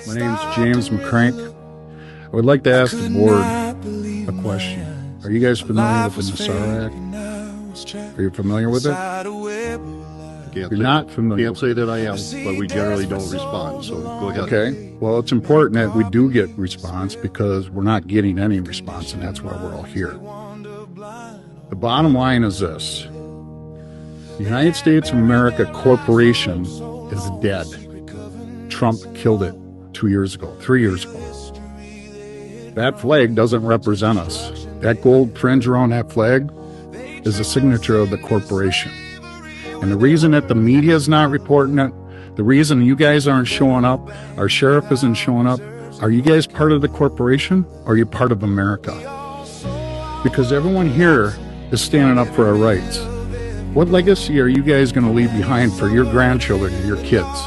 My name's James McCrank. I would like to ask the board a question. Are you guys familiar with the Nassar Act? Are you familiar with it? You're not familiar. Can't say that I am, but we generally don't respond, so go ahead. Okay. Well, it's important that we do get response because we're not getting any response, and that's why we're all here. The bottom line is this. The United States of America Corporation is dead. Trump killed it 3 years ago. That flag doesn't represent us. That gold fringe around that flag is a signature of the corporation. And the reason that the media is not reporting it, the reason you guys aren't showing up, our sheriff isn't showing up, are you guys part of the corporation or are you part of America? Because everyone here is standing up for our rights. What legacy are you guys going to leave behind for your grandchildren and your kids?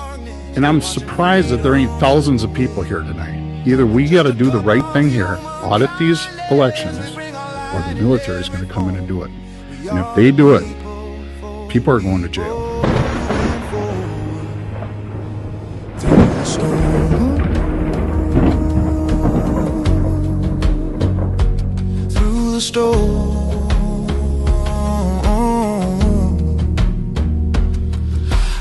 And I'm surprised that there ain't thousands of people here tonight. Either we got to do the right thing here, audit these elections, or the military is going to come in and do it. And if they do it, people are going to jail. Through the storm,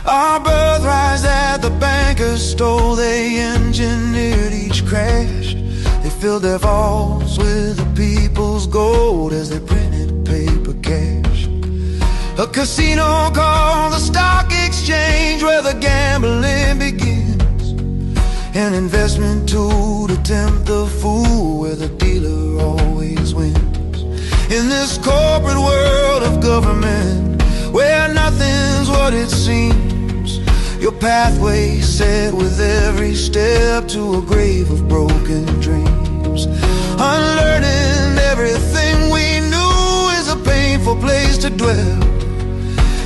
our birthrights that the bankers stole, they engineered each crash. They filled their vaults with the people's gold as they printed paper cash. A casino called the stock exchange, where the gambling begins. An investment tool to tempt the fool, where the dealer always wins. In this corporate world of government, where nothing's what it seems, your pathway set with every step to a grave of broken dreams. Unlearning everything we knew is a painful place to dwell,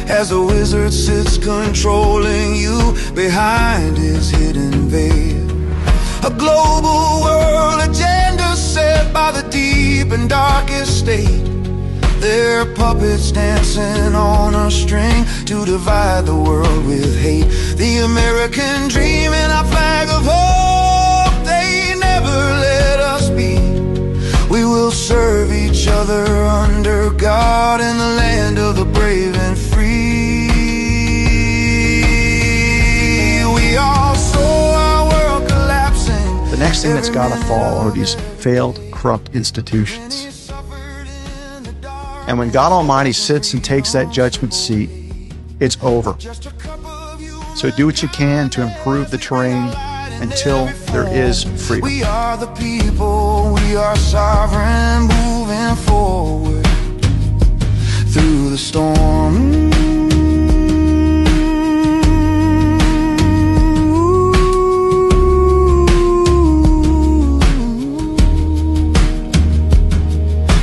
as a wizard sits controlling you behind his hidden veil. A global world agenda set by the deep and darkest state. They're puppets dancing on a string to divide the world with hate. The American dream and our flag of hope, they never let us be. We will serve each other under God in the land of the brave and free. We all saw our world collapsing. The next thing that's got to fall are these failed, corrupt institutions. And when God Almighty sits and takes that judgment seat, it's over. So do what you can to improve the terrain until there is freedom. We are the people, we are sovereign, moving forward through the storm.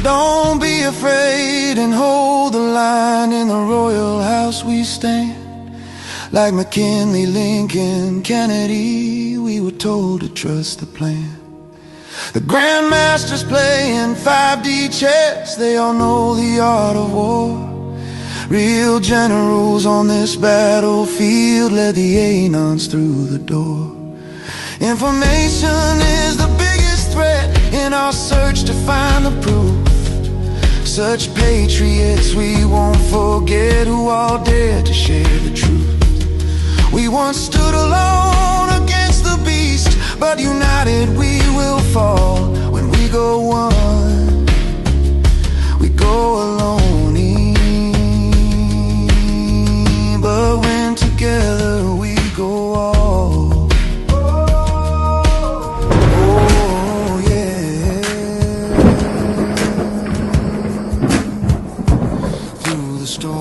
Don't be afraid and hold the line. In the royal house we stand. Like McKinley, Lincoln, Kennedy, we were told to trust the plan. The grandmasters playing 5D chess, they all know the art of war. Real generals on this battlefield led the Anons through the door. Information is the biggest threat in our search to find the proof. Such patriots we won't forget, who all dared to share the truth. We once stood alone against the beast, but united we will fall. When we go one, we go alone. But when together we go all. Oh yeah. Through the storm.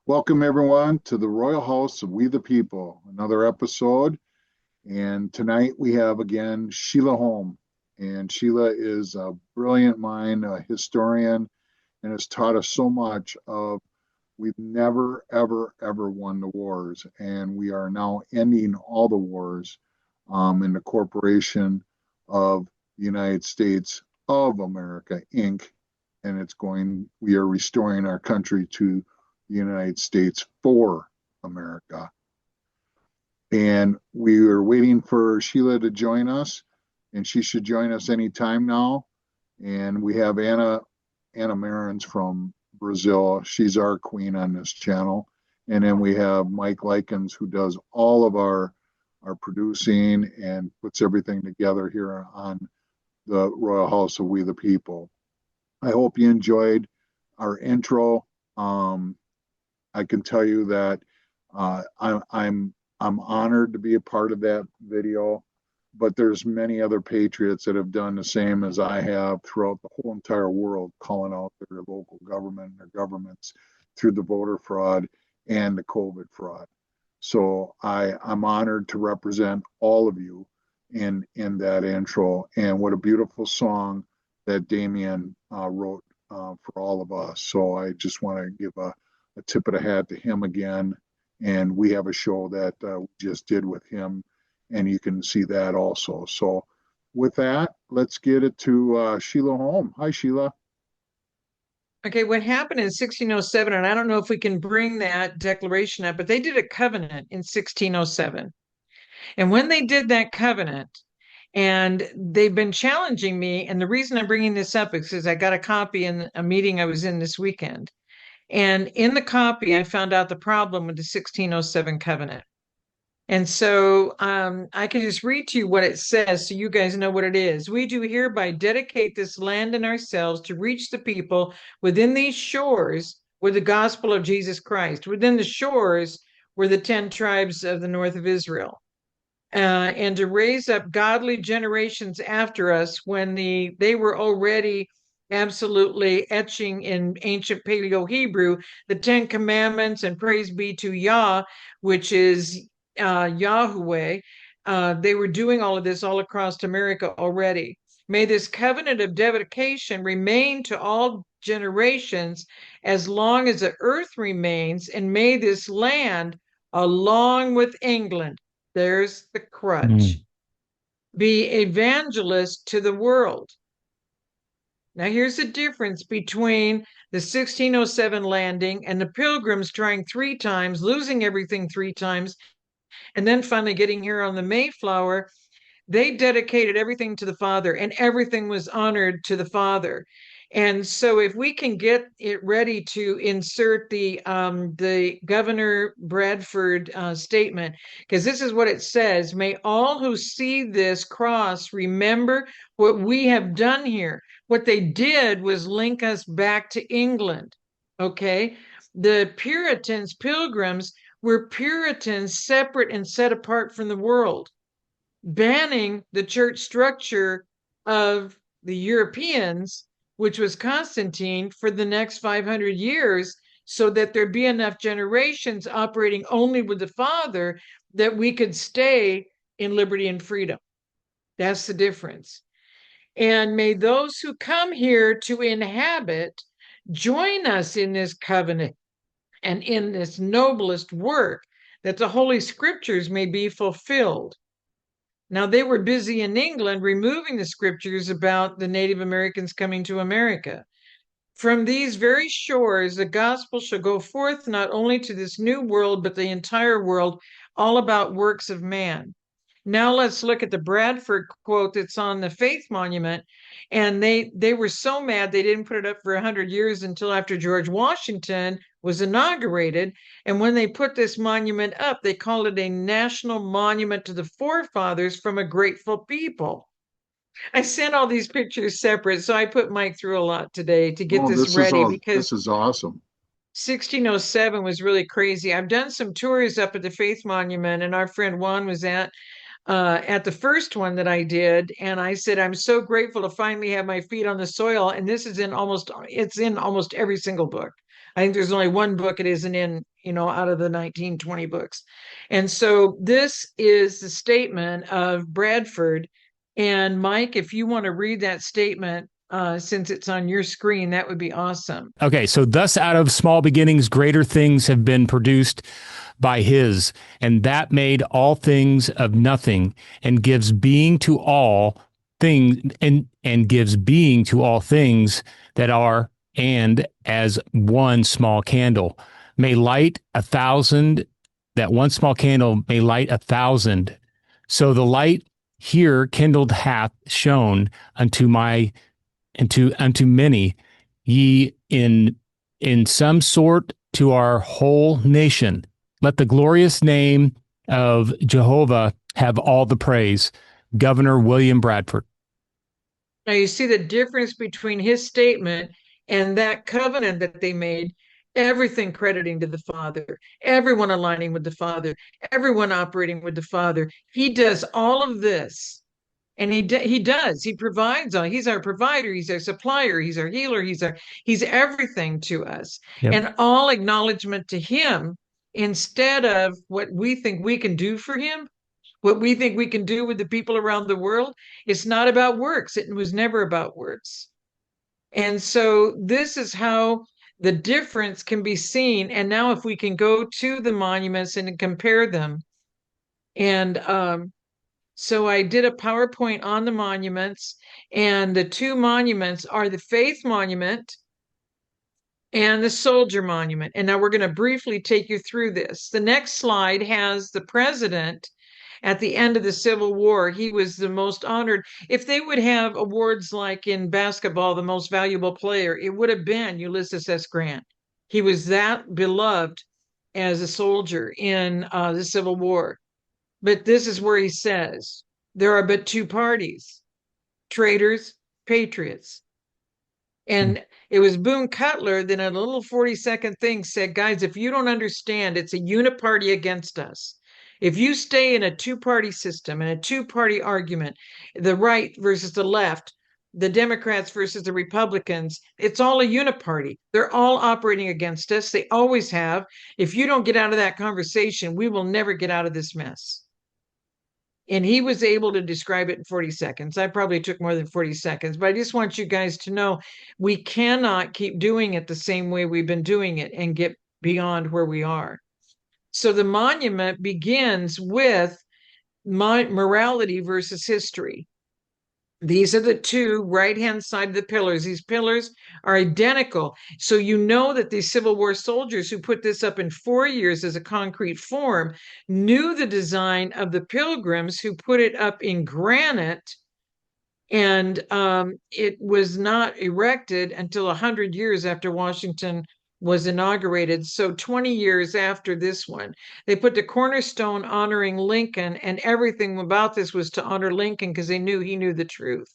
Welcome everyone to the Royal House of We the People, another episode. And tonight we have again Sheila Holm. And Sheila is a brilliant mind, a historian, and has taught us so much of we've never, ever, ever won the wars. And we are now ending all the wars in the corporation of the United States of America, Inc. And we are restoring our country to the United States for America. And we are waiting for Sheila to join us, and she should join us anytime now. And we have Anna Marins from Brazil. She's our queen on this channel. And then we have Mike Likens, who does all of our producing and puts everything together here on the Royal House of We the People. I hope you enjoyed our intro. I can tell you that I'm honored to be a part of that video, but there's many other patriots that have done the same as I have throughout the whole entire world, calling out their local government and their governments through the voter fraud and the COVID fraud. So I'm honored to represent all of you in that intro. And what a beautiful song that Damien wrote for all of us. So I just want to give a tip of the hat to him again. And we have a show that we just did with him, and you can see that also. So with that, let's get it to Sheila Holm. Hi, Sheila. Okay, what happened in 1607, and I don't know if we can bring that declaration up, but they did a covenant in 1607. And when they did that covenant, and they've been challenging me, and the reason I'm bringing this up is because I got a copy in a meeting I was in this weekend. And in the copy, I found out the problem with the 1607 covenant. And so I can just read to you what it says so you guys know what it is. We do hereby dedicate this land and ourselves to reach the people within these shores with the gospel of Jesus Christ. Within the shores were the 10 tribes of the north of Israel. And to raise up godly generations after us when they were already absolutely etching in ancient Paleo Hebrew the 10 Commandments and praise be to Yah, which is Yahweh. They were doing all of this all across America already. May this covenant of dedication remain to all generations as long as the earth remains, and may this land, along with England, there's the crutch, be evangelist to the world. Now, here's the difference between the 1607 landing and the Pilgrims trying 3 times, losing everything 3 times, and then finally getting here on the Mayflower. They dedicated everything to the Father, and everything was honored to the Father. And so if we can get it ready to insert the Governor Bradford statement, because this is what it says: may all who see this cross remember what we have done here. What they did was link us back to England. Okay. The Puritans, Pilgrims, were Puritans separate and set apart from the world, banning the church structure of the Europeans, which was Constantine, for the next 500 years, so that there be enough generations operating only with the Father that we could stay in liberty and freedom. That's the difference. And may those who come here to inhabit join us in this covenant and in this noblest work, that the Holy Scriptures may be fulfilled. Now, they were busy in England removing the scriptures about the Native Americans coming to America. From these very shores, the gospel shall go forth not only to this new world, but the entire world, all about works of man. Now let's look at the Bradford quote that's on the Faith Monument. And they were so mad they didn't put it up for 100 years until after George Washington was inaugurated. And when they put this monument up, they called it a national monument to the forefathers from a grateful people. I sent all these pictures separate, so I put Mike through a lot today to get this ready, because this is awesome. 1607 was really crazy. I've done some tours up at the Faith Monument, and our friend Juan was at the first one that I did. And I said, I'm so grateful to finally have my feet on the soil. And this is in almost every single book. I think there's only one book it isn't in, out of the 1920 books. And so this is the statement of Bradford. And Mike, if you want to read that statement, since it's on your screen, that would be awesome. Okay, so thus out of small beginnings, greater things have been produced by his, and that made all things of nothing, and gives being to all things, and gives being to all things that are, and as one small candle may light 1,000, that one small candle may light 1,000. So the light here kindled hath shone unto many, ye in some sort to our whole nation. Let the glorious name of Jehovah have all the praise. Governor William Bradford. Now you see the difference between his statement and that covenant that they made, everything crediting to the Father, everyone aligning with the Father, everyone operating with the Father. He does all of this. And he does. He provides all. He's our provider. He's our supplier. He's our healer. He's everything to us. Yep. And all acknowledgement to him instead of what we think we can do for him, what we think we can do with the people around the world. It's not about works. It was never about works. And so this is how the difference can be seen. And now if we can go to the monuments and compare them. And so I did a PowerPoint on the monuments, and the two monuments are the Faith Monument and the Soldier Monument. And now we're going to briefly take you through this. The next slide has the president at the end of the Civil War. He was the most honored. If they would have awards like in basketball, the most valuable player, it would have been Ulysses S. Grant. He was that beloved as a soldier in the Civil War. But this is where he says, there are but two parties, traitors, patriots. And it was Boone Cutler that in a little 40-second thing said, guys, if you don't understand, it's a uniparty against us. If you stay in a two-party system and a two-party argument, the right versus the left, the Democrats versus the Republicans, it's all a uniparty. They're all operating against us. They always have. If you don't get out of that conversation, we will never get out of this mess. And he was able to describe it in 40 seconds. I probably took more than 40 seconds, but I just want you guys to know we cannot keep doing it the same way we've been doing it and get beyond where we are. So the monument begins with morality versus history. These are the two right-hand side of the pillars. These pillars are identical. So you know that these Civil War soldiers who put this up in 4 years as a concrete form knew the design of the pilgrims who put it up in granite. And it was not erected until 100 years after Washington was inaugurated. So 20 years after this one, they put the cornerstone honoring Lincoln, and everything about this was to honor Lincoln because they knew he knew the truth.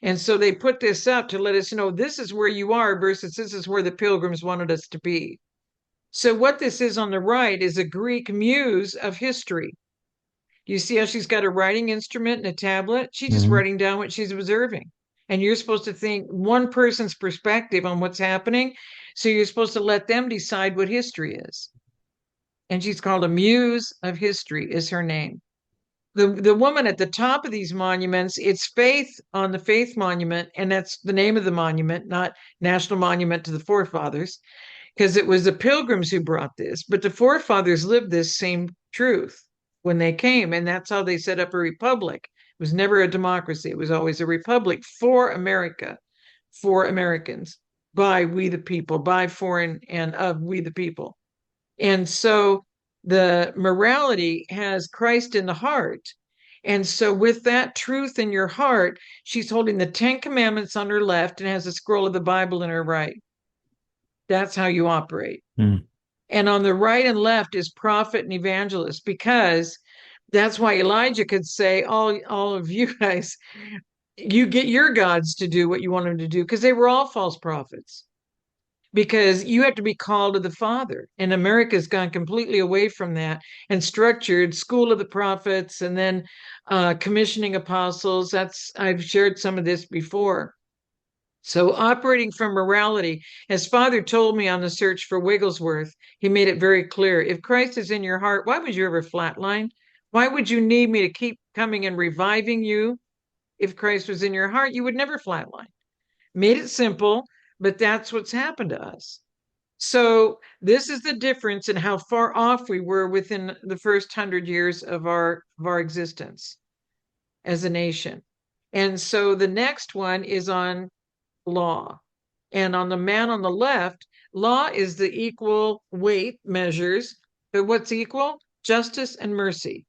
And so they put this up to let us know this is where you are versus this is where the pilgrims wanted us to be. So what this is on the right is a Greek muse of history. You see how she's got a writing instrument and a tablet? She's just writing down what she's observing. And you're supposed to think one person's perspective on what's happening. So you're supposed to let them decide what history is. And she's called a muse of history is her name. The woman at the top of these monuments, it's Faith on the Faith Monument, and that's the name of the monument, not National Monument to the Forefathers, because it was the pilgrims who brought this, but the forefathers lived this same truth when they came, and that's how they set up a republic. It was never a democracy. It was always a republic for America, for Americans, by we the people, by foreign and of we the people. And so the morality has Christ in the heart. And so with that truth in your heart, she's holding the 10 Commandments on her left and has a scroll of the Bible in her right. That's how you operate. And on the right and left is prophet and evangelist, because that's why Elijah could say, all of you guys, you get your gods to do what you want them to do, because they were all false prophets. Because you have to be called to the Father. And America's gone completely away from that and structured school of the prophets and then commissioning apostles. I've shared some of this before. So, operating from morality, as Father told me on the search for Wigglesworth, he made it very clear. If Christ is in your heart, why would you ever flatline? Why would you need me to keep coming and reviving you? If Christ was in your heart, you would never flatline. Made it simple, but that's what's happened to us. So, this is the difference in how far off we were within the first 100 years of our existence as a nation. And so, the next one is on law. And on the man on the left, law is the equal weight measures, but what's equal? Justice and mercy.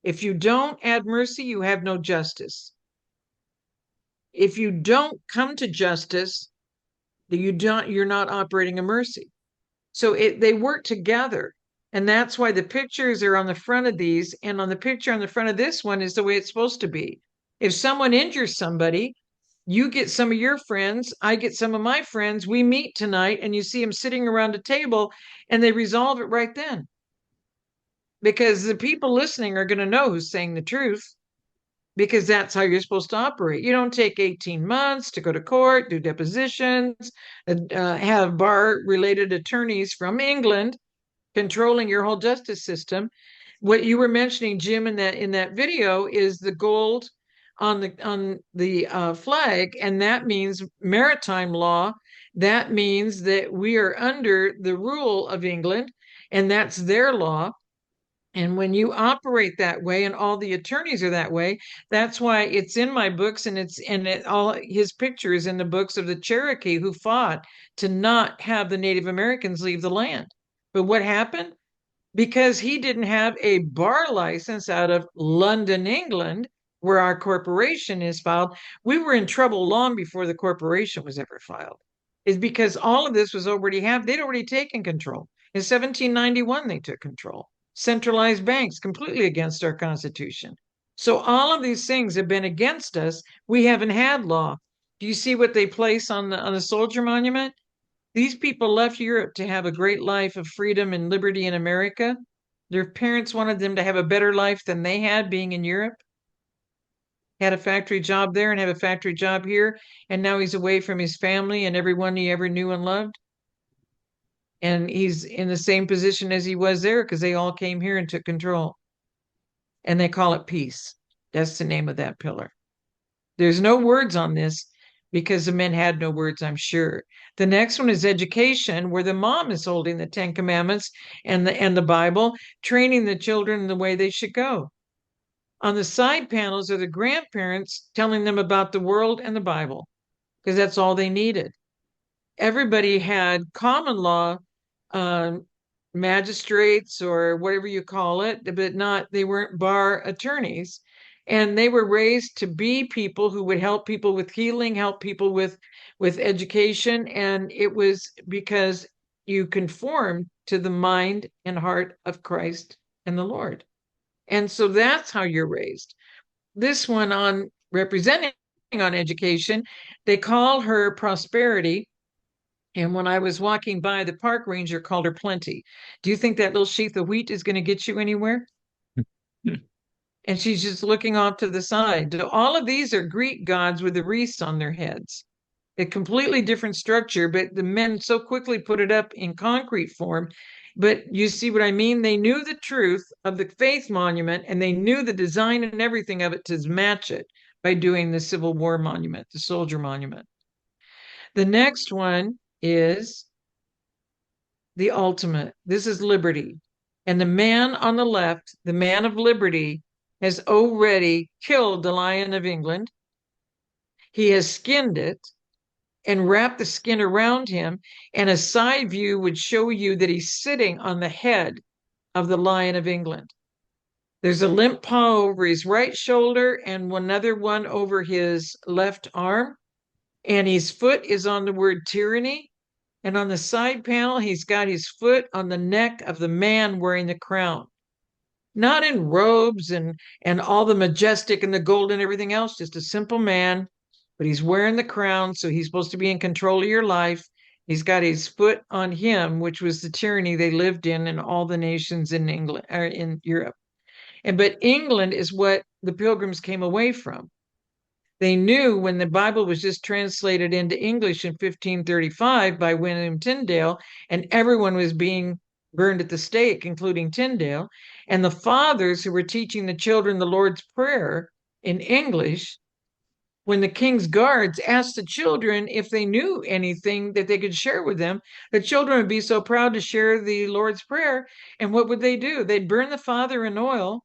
If you don't add mercy, you have no justice. If you don't come to justice, you're not operating a mercy. So they work together. And that's why the pictures are on the front of these. And on the picture on the front of this one is the way it's supposed to be. If someone injures somebody, you get some of your friends, I get some of my friends, we meet tonight, and you see them sitting around a table and they resolve it right then. Because the people listening are going to know who's saying the truth, because that's how you're supposed to operate. You don't take 18 months to go to court, do depositions, have bar related attorneys from England controlling your whole justice system. What you were mentioning, Jim, in that video is the gold on the flag, and that means maritime law. That means that we are under the rule of England, and that's their law. And when you operate that way, and all the attorneys are that way, that's why it's in my books, and all his picture is in the books of the Cherokee who fought to not have the Native Americans leave the land. But what happened? Because he didn't have a bar license out of London, England, where our corporation is filed, we were in trouble long before the corporation was ever filed. Is because all of this was they'd already taken control. In 1791, they took control. Centralized banks, completely against our Constitution. So all of these things have been against us. We haven't had law. Do you see what they place on the soldier monument? These people left Europe to have a great life of freedom and liberty in America. Their parents wanted them to have a better life than they had being in Europe. Had a factory job there and have a factory job here. And now he's away from his family and everyone he ever knew and loved. And he's in the same position as he was there because they all came here and took control. And they call it peace. That's the name of that pillar. There's no words on this because the men had no words, I'm sure. The next one is education, where the mom is holding the Ten Commandments and the Bible, training the children the way they should go. On the side panels are the grandparents telling them about the world and the Bible, because that's all they needed. Everybody had common law magistrates or whatever you call it, but they weren't bar attorneys. And they were raised to be people who would help people with healing, help people with education. And it was because you conformed to the mind and heart of Christ and the Lord. And so that's how you're raised. This one on representing on education, they call her Prosperity. And when I was walking by, the park ranger called her Plenty. Do you think that little sheath of wheat is going to get you anywhere? And she's just looking off to the side. All of these are Greek gods with the wreaths on their heads. A completely different structure, but the men so quickly put it up in concrete form. But you see what I mean? They knew the truth of the faith monument, and they knew the design and everything of it to match it by doing the Civil War monument, the soldier monument. The next one is the ultimate. This is liberty. And the man on the left, the man of liberty, has already killed the Lion of England. He has skinned it and wrapped the skin around him. And a side view would show you that he's sitting on the head of the Lion of England. There's a limp paw over his right shoulder and another one over his left arm. And his foot is on the word tyranny. And on the side panel, he's got his foot on the neck of the man wearing the crown. Not in robes and all the majestic and the gold and everything else, just a simple man, but he's wearing the crown, so he's supposed to be in control of your life. He's got his foot on him, which was the tyranny they lived in all the nations in England or in Europe. But England is what the Pilgrims came away from. They knew when the Bible was just translated into English in 1535 by William Tyndale, and everyone was being burned at the stake, including Tyndale, and the fathers who were teaching the children the Lord's Prayer in English, when the king's guards asked the children if they knew anything that they could share with them, the children would be so proud to share the Lord's Prayer. And what would they do? They'd burn the father in oil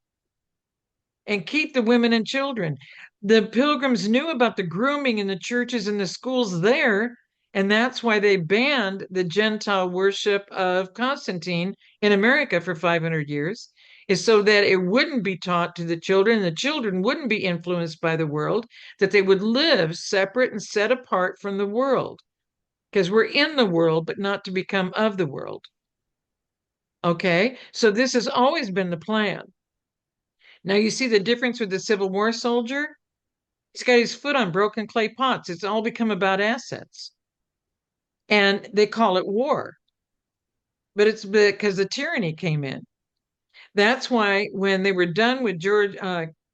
and keep the women and children. The pilgrims knew about the grooming in the churches and the schools there, and that's why they banned the Gentile worship of Constantine in America for 500 years, is so that it wouldn't be taught to the children wouldn't be influenced by the world, that they would live separate and set apart from the world, because we're in the world, but not to become of the world. Okay, so this has always been the plan. Now you see the difference with the Civil War soldier? He's got his foot on broken clay pots. It's all become about assets. And they call it war. But it's because the tyranny came in. That's why when they were done with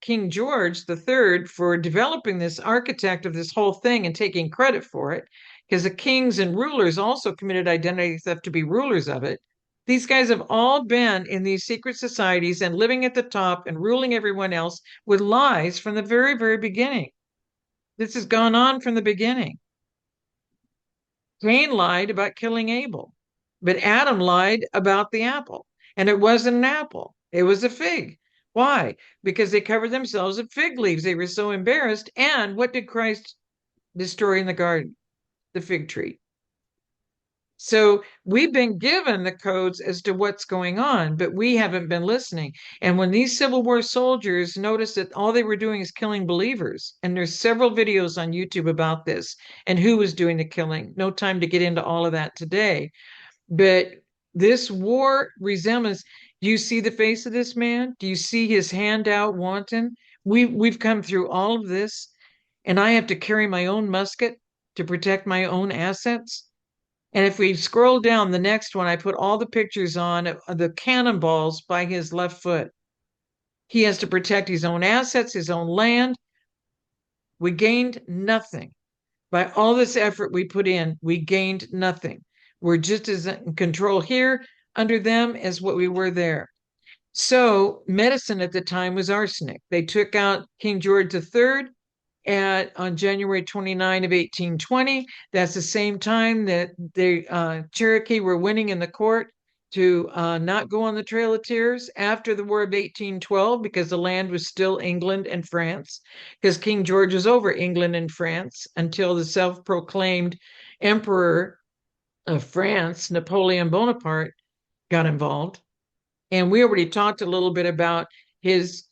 King George III for developing this architect of this whole thing and taking credit for it, because the kings and rulers also committed identity theft to be rulers of it. These guys have all been in these secret societies and living at the top and ruling everyone else with lies from the very, very beginning. This has gone on from the beginning. Cain lied about killing Abel, but Adam lied about the apple. And it wasn't an apple, it was a fig. Why? Because they covered themselves with fig leaves. They were so embarrassed. And what did Christ destroy in the garden? The fig tree. So we've been given the codes as to what's going on, but we haven't been listening. And when these Civil War soldiers noticed that all they were doing is killing believers, and there's several videos on YouTube about this and who was doing the killing. No time to get into all of that today. But this war resembles, do you see the face of this man? Do you see his hand out wanton? We've come through all of this, and I have to carry my own musket to protect my own assets. And if we scroll down the next one, I put all the pictures on of the cannonballs by his left foot. He has to protect his own assets, his own land. We gained nothing. By all this effort we put in, we gained nothing. We're just as in control here under them as what we were there. So medicine at the time was arsenic. They took out King George III on January 29 of 1820. That's the same time that the Cherokee were winning in the court to not go on the Trail of Tears after the War of 1812, because the land was still England and France, because King George was over England and France until the self-proclaimed Emperor of France, Napoleon Bonaparte, got involved. And we already talked a little bit about his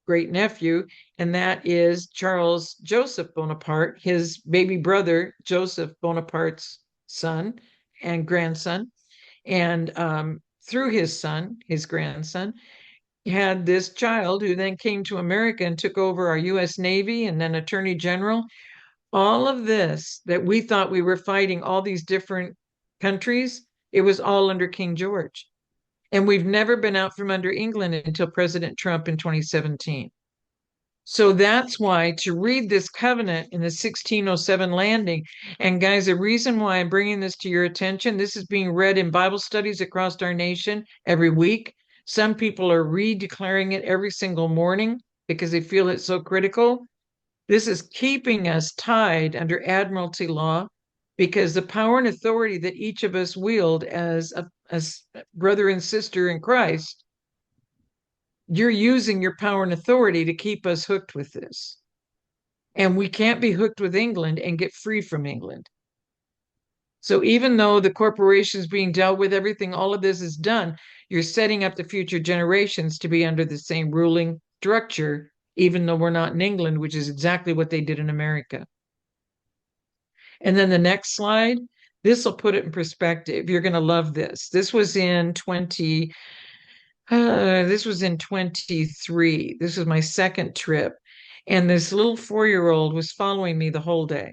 great nephew, and that is Charles Joseph Bonaparte, his baby brother, Joseph Bonaparte's son and grandson. And through his son, his grandson, had this child who then came to America and took over our US Navy and then Attorney General. All of this that we thought we were fighting, all these different countries, it was all under King George. And we've never been out from under England until President Trump in 2017. So that's why to read this covenant in the 1607 landing, and guys, the reason why I'm bringing this to your attention, this is being read in Bible studies across our nation every week. Some people are redeclaring it every single morning because they feel it's so critical. This is keeping us tied under admiralty law, because the power and authority that each of us wield as a brother and sister in Christ, you're using your power and authority to keep us hooked with this. And we can't be hooked with England and get free from England. So even though the corporation's being dealt with, everything, all of this is done, you're setting up the future generations to be under the same ruling structure, even though we're not in England, which is exactly what they did in America. And then the next slide, this will put it in perspective. You're going to love this. This was in 23. This was my second trip. And this little 4-year-old was following me the whole day.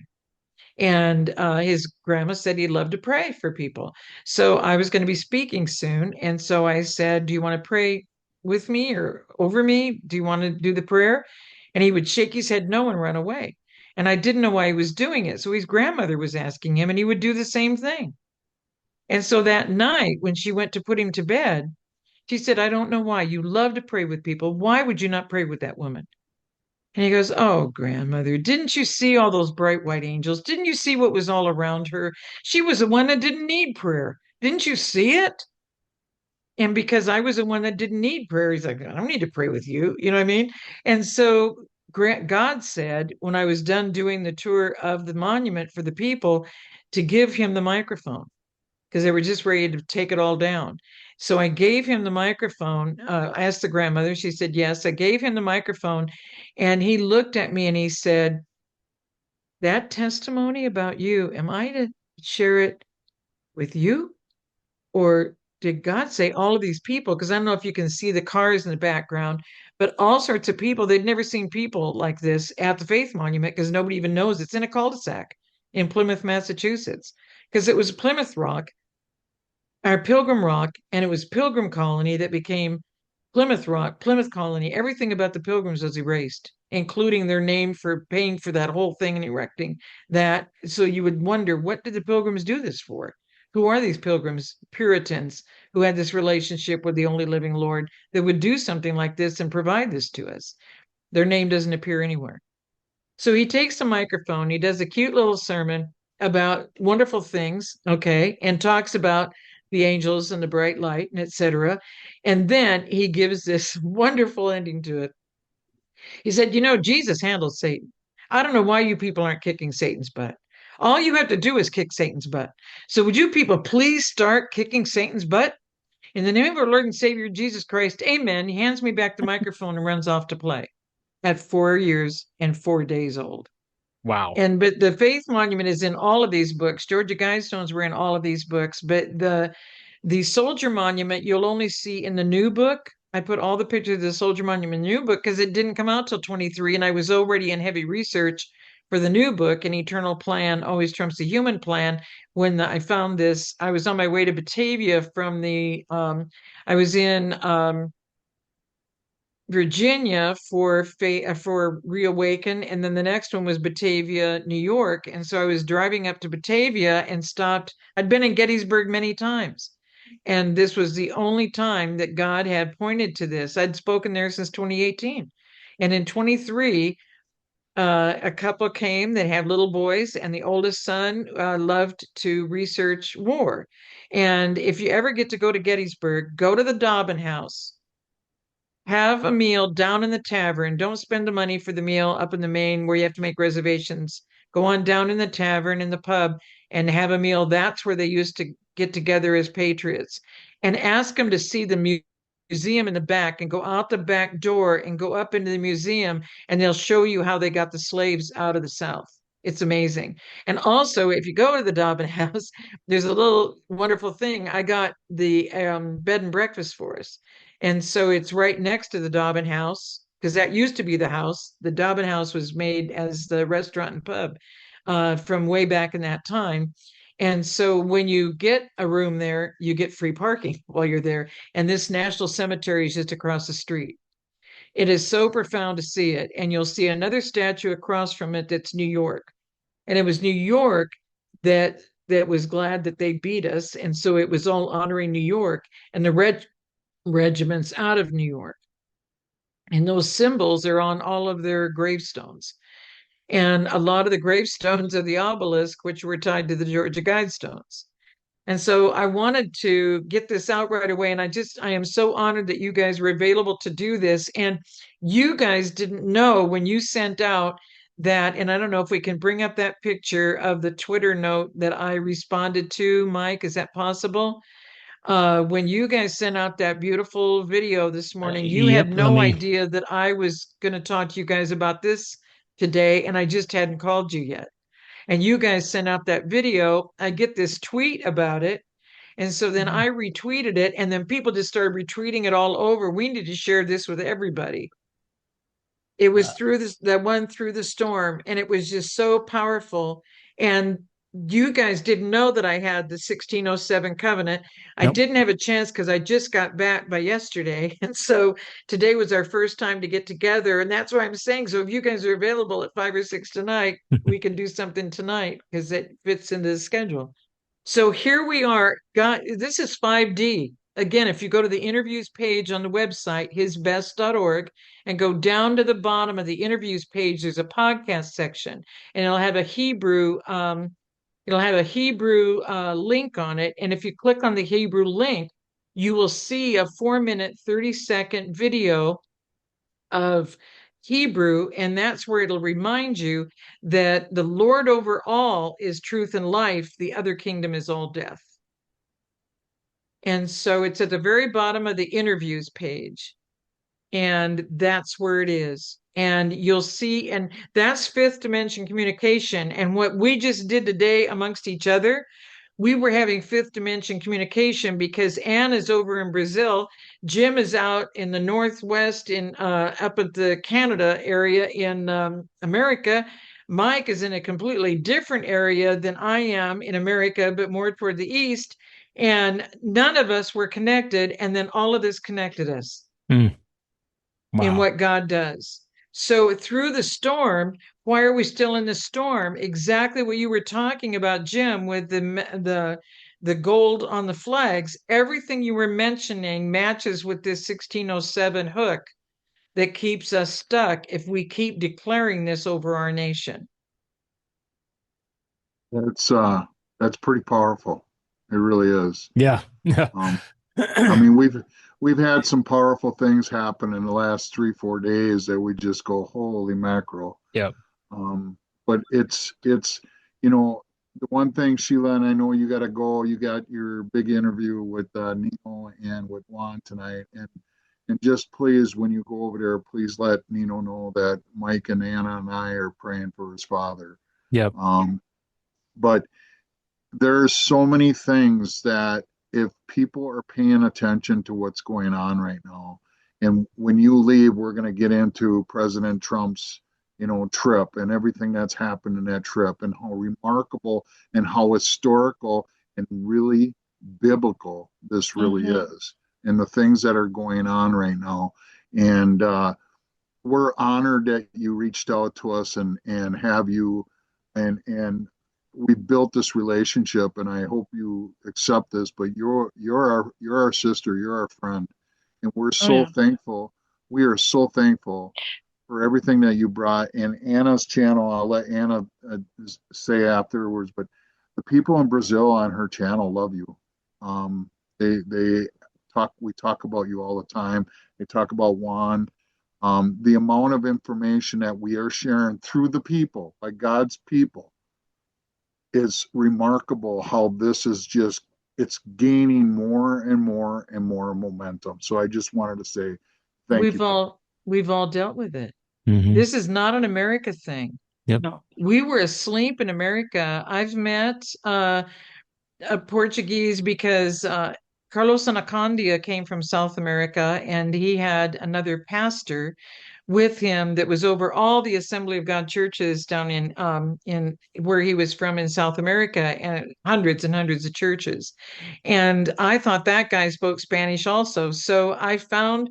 And his grandma said he'd love to pray for people. So I was going to be speaking soon. And so I said, do you want to pray with me or over me? Do you want to do the prayer? And he would shake his head no and run away. And I didn't know why he was doing it. So his grandmother was asking him, and he would do the same thing. And so that night, when she went to put him to bed, she said, I don't know why. You love to pray with people. Why would you not pray with that woman? And he goes, oh, grandmother, didn't you see all those bright white angels? Didn't you see what was all around her? She was the one that didn't need prayer. Didn't you see it? And because I was the one that didn't need prayer, he's like, I don't need to pray with you. You know what I mean? And so God said, when I was done doing the tour of the monument for the people, to give him the microphone because they were just ready to take it all down. So I gave him the microphone. I asked the grandmother. She said, yes. I gave him the microphone. And he looked at me and he said, that testimony about you, am I to share it with you? Or did God say all of these people? Because I don't know if you can see the cars in the background, but all sorts of people. They'd never seen people like this at the Faith Monument because nobody even knows it's in a cul-de-sac in Plymouth, Massachusetts. Because it was Plymouth Rock, our Pilgrim Rock, and it was Pilgrim Colony that became Plymouth Rock, Plymouth Colony. Everything about the Pilgrims was erased, including their name for paying for that whole thing and erecting that. So you would wonder, what did the Pilgrims do this for? Who are these Pilgrims, Puritans, who had this relationship with the only living Lord that would do something like this and provide this to us? Their name doesn't appear anywhere. So he takes the microphone, he does a cute little sermon about wonderful things, okay, and talks about the angels and the bright light and etc. And then he gives this wonderful ending to it. He said, you know, Jesus handled Satan. I don't know why you people aren't kicking Satan's butt. All you have to do is kick Satan's butt. So would you people please start kicking Satan's butt? In the name of our Lord and Savior Jesus Christ, amen. He hands me back the microphone and runs off to play at 4 years and 4 days old. Wow. And but the Faith Monument is in all of these books. Georgia Guidestones were in all of these books, but the Soldier Monument you'll only see in the new book. I put all the pictures of the Soldier Monument new book because it didn't come out till 23, and I was already in heavy research for the new book, An Eternal Plan Always Trumps the Human Plan. When I found this, I was on my way to Batavia from I was in Virginia for Reawaken, and then the next one was Batavia, New York. And so I was driving up to Batavia and stopped. I'd been in Gettysburg many times, and this was the only time that God had pointed to this. I'd spoken there since 2018, and in 23, a couple came that have little boys, and the oldest son loved to research war. And if you ever get to go to Gettysburg, go to the Dobbin House, have a meal down in the tavern. Don't spend the money for the meal up in the main where you have to make reservations. Go on down in the tavern, in the pub, and have a meal. That's where they used to get together as patriots. And ask them to see the museum in the back and go out the back door and go up into the museum, and they'll show you how they got the slaves out of the South. It's amazing. And also, if you go to the Dobbin House, there's a little wonderful thing. I got the bed and breakfast for us. And so it's right next to the Dobbin House because that used to be the house. The Dobbin House was made as the restaurant and pub from way back in that time. And so when you get a room there, you get free parking while you're there. And this National Cemetery is just across the street. It is so profound to see it. And you'll see another statue across from it that's New York. And it was New York that was glad that they beat us. And so it was all honoring New York. And the regiments out of New York. And those symbols are on all of their gravestones. And a lot of the gravestones are the obelisk, which were tied to the Georgia Guidestones. And so I wanted to get this out right away. And I am so honored that you guys were available to do this. And you guys didn't know when you sent out that, and I don't know if we can bring up that picture of the Twitter note that I responded to, Mike, is that possible? When you guys sent out that beautiful video this morning, you Yep, had let no me- idea that I was going to talk to you guys about this today, and I just hadn't called you yet. And you guys sent out that video. I get this tweet about it. And so then I retweeted it, and then people just started retweeting it all over. We need to share this with everybody. It was through this, that one through the storm, and it was just so powerful. And you guys didn't know that I had the 1607 covenant. I Nope. didn't have a chance because I just got back by yesterday. And so today was our first time to get together. And that's why I'm saying, so if you guys are available at 5 or 6 tonight, we can do something tonight because it fits into the schedule. So here we are. God, this is 5D. Again, if you go to the interviews page on the website, hisbest.org, and go down to the bottom of the interviews page, there's a podcast section, and it'll have a Hebrew link on it. And if you click on the Hebrew link, you will see a 4 minute, 30-second video of Hebrew. And that's where it'll remind you that the Lord over all is truth and life. The other kingdom is all death. And so it's at the very bottom of the interviews page. And that's where it is. And you'll see, and that's fifth dimension communication. And what we just did today amongst each other, we were having fifth dimension communication because Anne is over in Brazil. Jim is out in the Northwest in up at the Canada area in America. Mike is in a completely different area than I am in America, but more toward the east. And none of us were connected. And then all of this connected us Mm. in Wow. what God does. So through the storm, why are we still in the storm? Exactly what you were talking about, Jim, with the gold on the flags. Everything you were mentioning matches with this 1607 hook that keeps us stuck if we keep declaring this over our nation. That's pretty powerful. It really is. Yeah. Um, I mean, we've had some powerful things happen in the last 3, 4 days that we just go, holy mackerel. Yep. But it's the one thing, Sheila, and I know you got to go. You got your big interview with Nino and with Juan tonight, and just please, when you go over there, please let Nino know that Mike and Anna and I are praying for his father. Yep. But there's so many things that if people are paying attention to what's going on right now, and when you leave, we're going to get into President Trump's, trip and everything that's happened in that trip and how remarkable and how historical and really biblical this really is and the things that are going on right now. And we're honored that you reached out to us and have you and we built this relationship, and I hope you accept this. But you're our sister, you're our friend, and we're so thankful. We are so thankful for everything that you brought. And Anna's channel, I'll let Anna say afterwards. But the people in Brazil on her channel love you. They talk. We talk about you all the time. They talk about Juan. The amount of information that we are sharing through the people, by God's people, is remarkable how this is just it's gaining more and more and more momentum. So I just wanted to say thank you. We've all dealt with it. Mhm. This is not an America thing. Yep. No. We were asleep in America. I've met a Portuguese because Carlos Anacondia came from South America, and he had another pastor with him that was over all the Assembly of God churches down in where he was from in South America, and hundreds of churches. And I thought that guy spoke Spanish also. So I found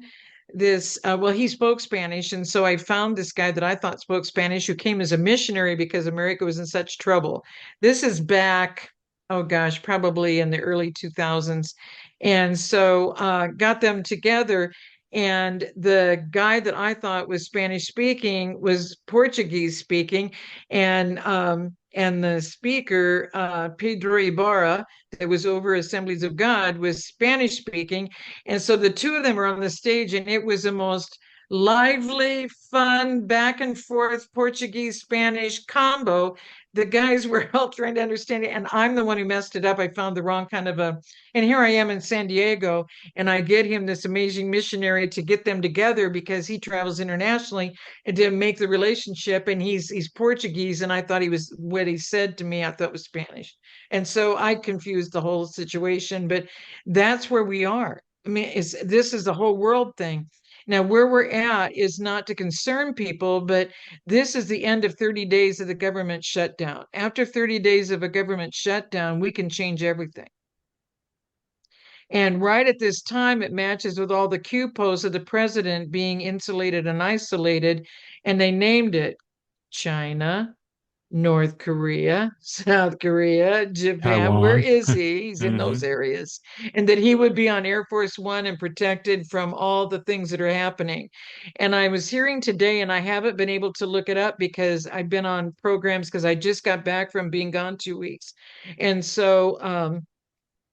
this well, he spoke Spanish, and so I found this guy that I thought spoke Spanish who came as a missionary because America was in such trouble. This is back, oh gosh, probably in the early 2000s. And so got them together, and the guy that I thought was Spanish speaking was Portuguese speaking, and the speaker Pedro Ibarra that was over Assemblies of God was Spanish speaking. And so the two of them were on the stage, and it was the most lively, fun, back and forth Portuguese Spanish combo. The guys were all trying to understand it, and I'm the one who messed it up. I found the wrong kind of and here I am in San Diego, and I get him this amazing missionary to get them together because he travels internationally and to make the relationship. And he's Portuguese, and I thought he was what he said to me, I thought was Spanish, and so I confused the whole situation. But that's where we are. I mean, this is the whole world thing. Now, where we're at is not to concern people, but this is the end of 30 days of the government shutdown. After 30 days of a government shutdown, we can change everything. And right at this time, it matches with all the Q posts of the president being insulated and isolated, and they named it China, North Korea, South Korea, Japan. Where Taiwan. is he? He's in Mhm. those areas. And that he would be on Air Force One and protected from all the things that are happening. And I was hearing today, and I haven't been able to look it up because I've been on programs because I just got back from being gone 2 weeks. And so,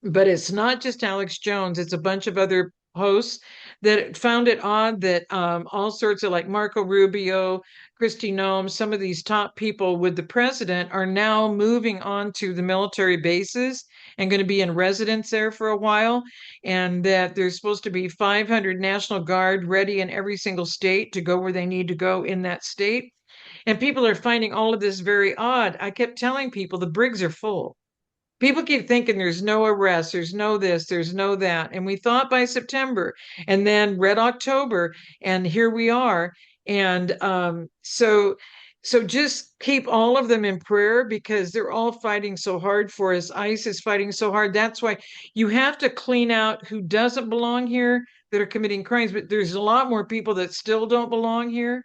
but it's not just Alex Jones, it's a bunch of other hosts that found it odd that all sorts of like Marco Rubio, Kristi Noem, some of these top people with the president are now moving on to the military bases and going to be in residence there for a while, and that there's supposed to be 500 National Guard ready in every single state to go where they need to go in that state. And people are finding all of this very odd. I kept telling people the brigs are full. People keep thinking there's no arrest, there's no this, there's no that. And we thought by September, and then Red October, and here we are. And so just keep all of them in prayer because they're all fighting so hard for us. ICE is fighting so hard. That's why you have to clean out who doesn't belong here that are committing crimes. But there's a lot more people that still don't belong here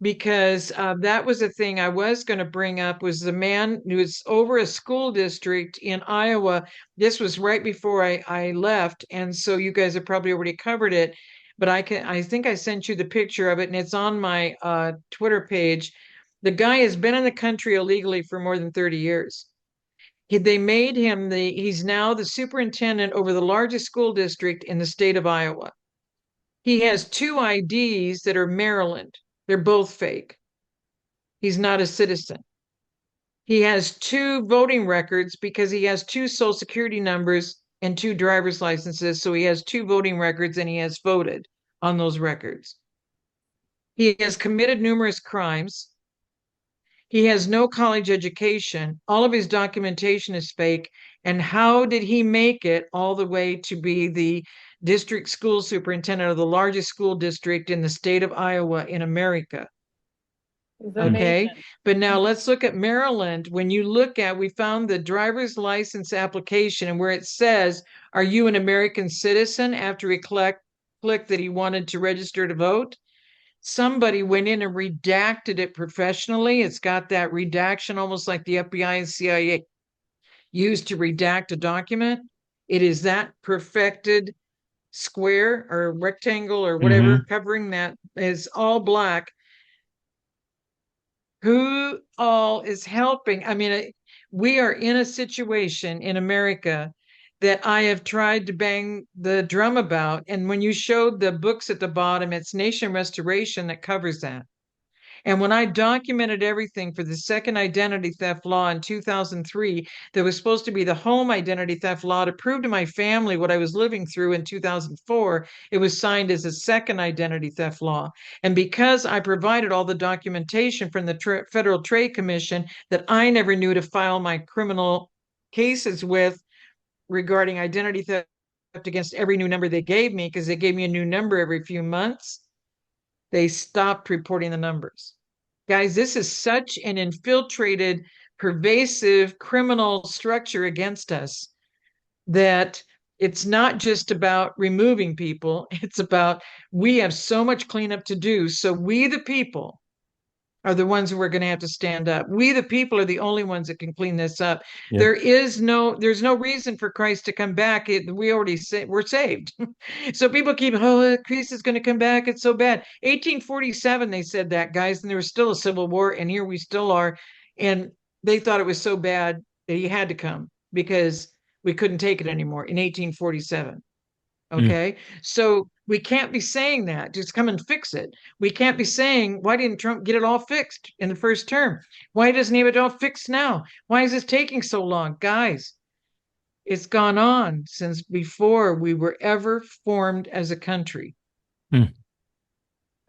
because that was a thing I was going to bring up was the man who was over a school district in Iowa. This was right before I left, and so you guys have probably already covered it. But I think I sent you the picture of it, and it's on my Twitter page. The guy has been in the country illegally for more than 30 years. They made him he's now the superintendent over the largest school district in the state of Iowa. He has two IDs that are Maryland. They're both fake. He's not a citizen. He has two voting records because he has two social security numbers and two driver's licenses. So he has two voting records and he has voted on those records. He has committed numerous crimes. He has no college education. All of his documentation is fake. And how did he make it all the way to be the district school superintendent of the largest school district in the state of Iowa in America? Okay. But now let's look at Maryland. When you look at, we found the driver's license application and where it says, are you an American citizen after he clicked that he wanted to register to vote? Somebody went in and redacted it professionally. It's got that redaction almost like the FBI and CIA used to redact a document. It is that perfected square or rectangle or whatever covering that is all black. Who all is helping? I mean, we are in a situation in America that I have tried to bang the drum about. And when you showed the books at the bottom, it's Nation Restoration that covers that. And when I documented everything for the second identity theft law in 2003, that was supposed to be the Holm identity theft law to prove to my family what I was living through in 2004, it was signed as a second identity theft law. And because I provided all the documentation from the Federal Trade Commission that I never knew to file my criminal cases with regarding identity theft against every new number they gave me, because they gave me a new number every few months, they stopped reporting the numbers. Guys, this is such an infiltrated, pervasive criminal structure against us that it's not just about removing people. It's about we have so much cleanup to do. So we, the people, are the ones who are going to have to stand up. We, the people, are the only ones that can clean this up. Yeah. There's no reason for Christ to come back. We already we're saved. So people keep, Christ is going to come back. It's so bad. 1847, they said that, guys, and there was still a civil war, and here we still are. And they thought it was so bad that he had to come because we couldn't take it anymore in 1847. Okay. So we can't be saying that. Just come and fix it. We can't be saying, why didn't Trump get it all fixed in the first term? Why doesn't he have it all fixed now? Why is this taking so long? Guys, it's gone on since before we were ever formed as a country.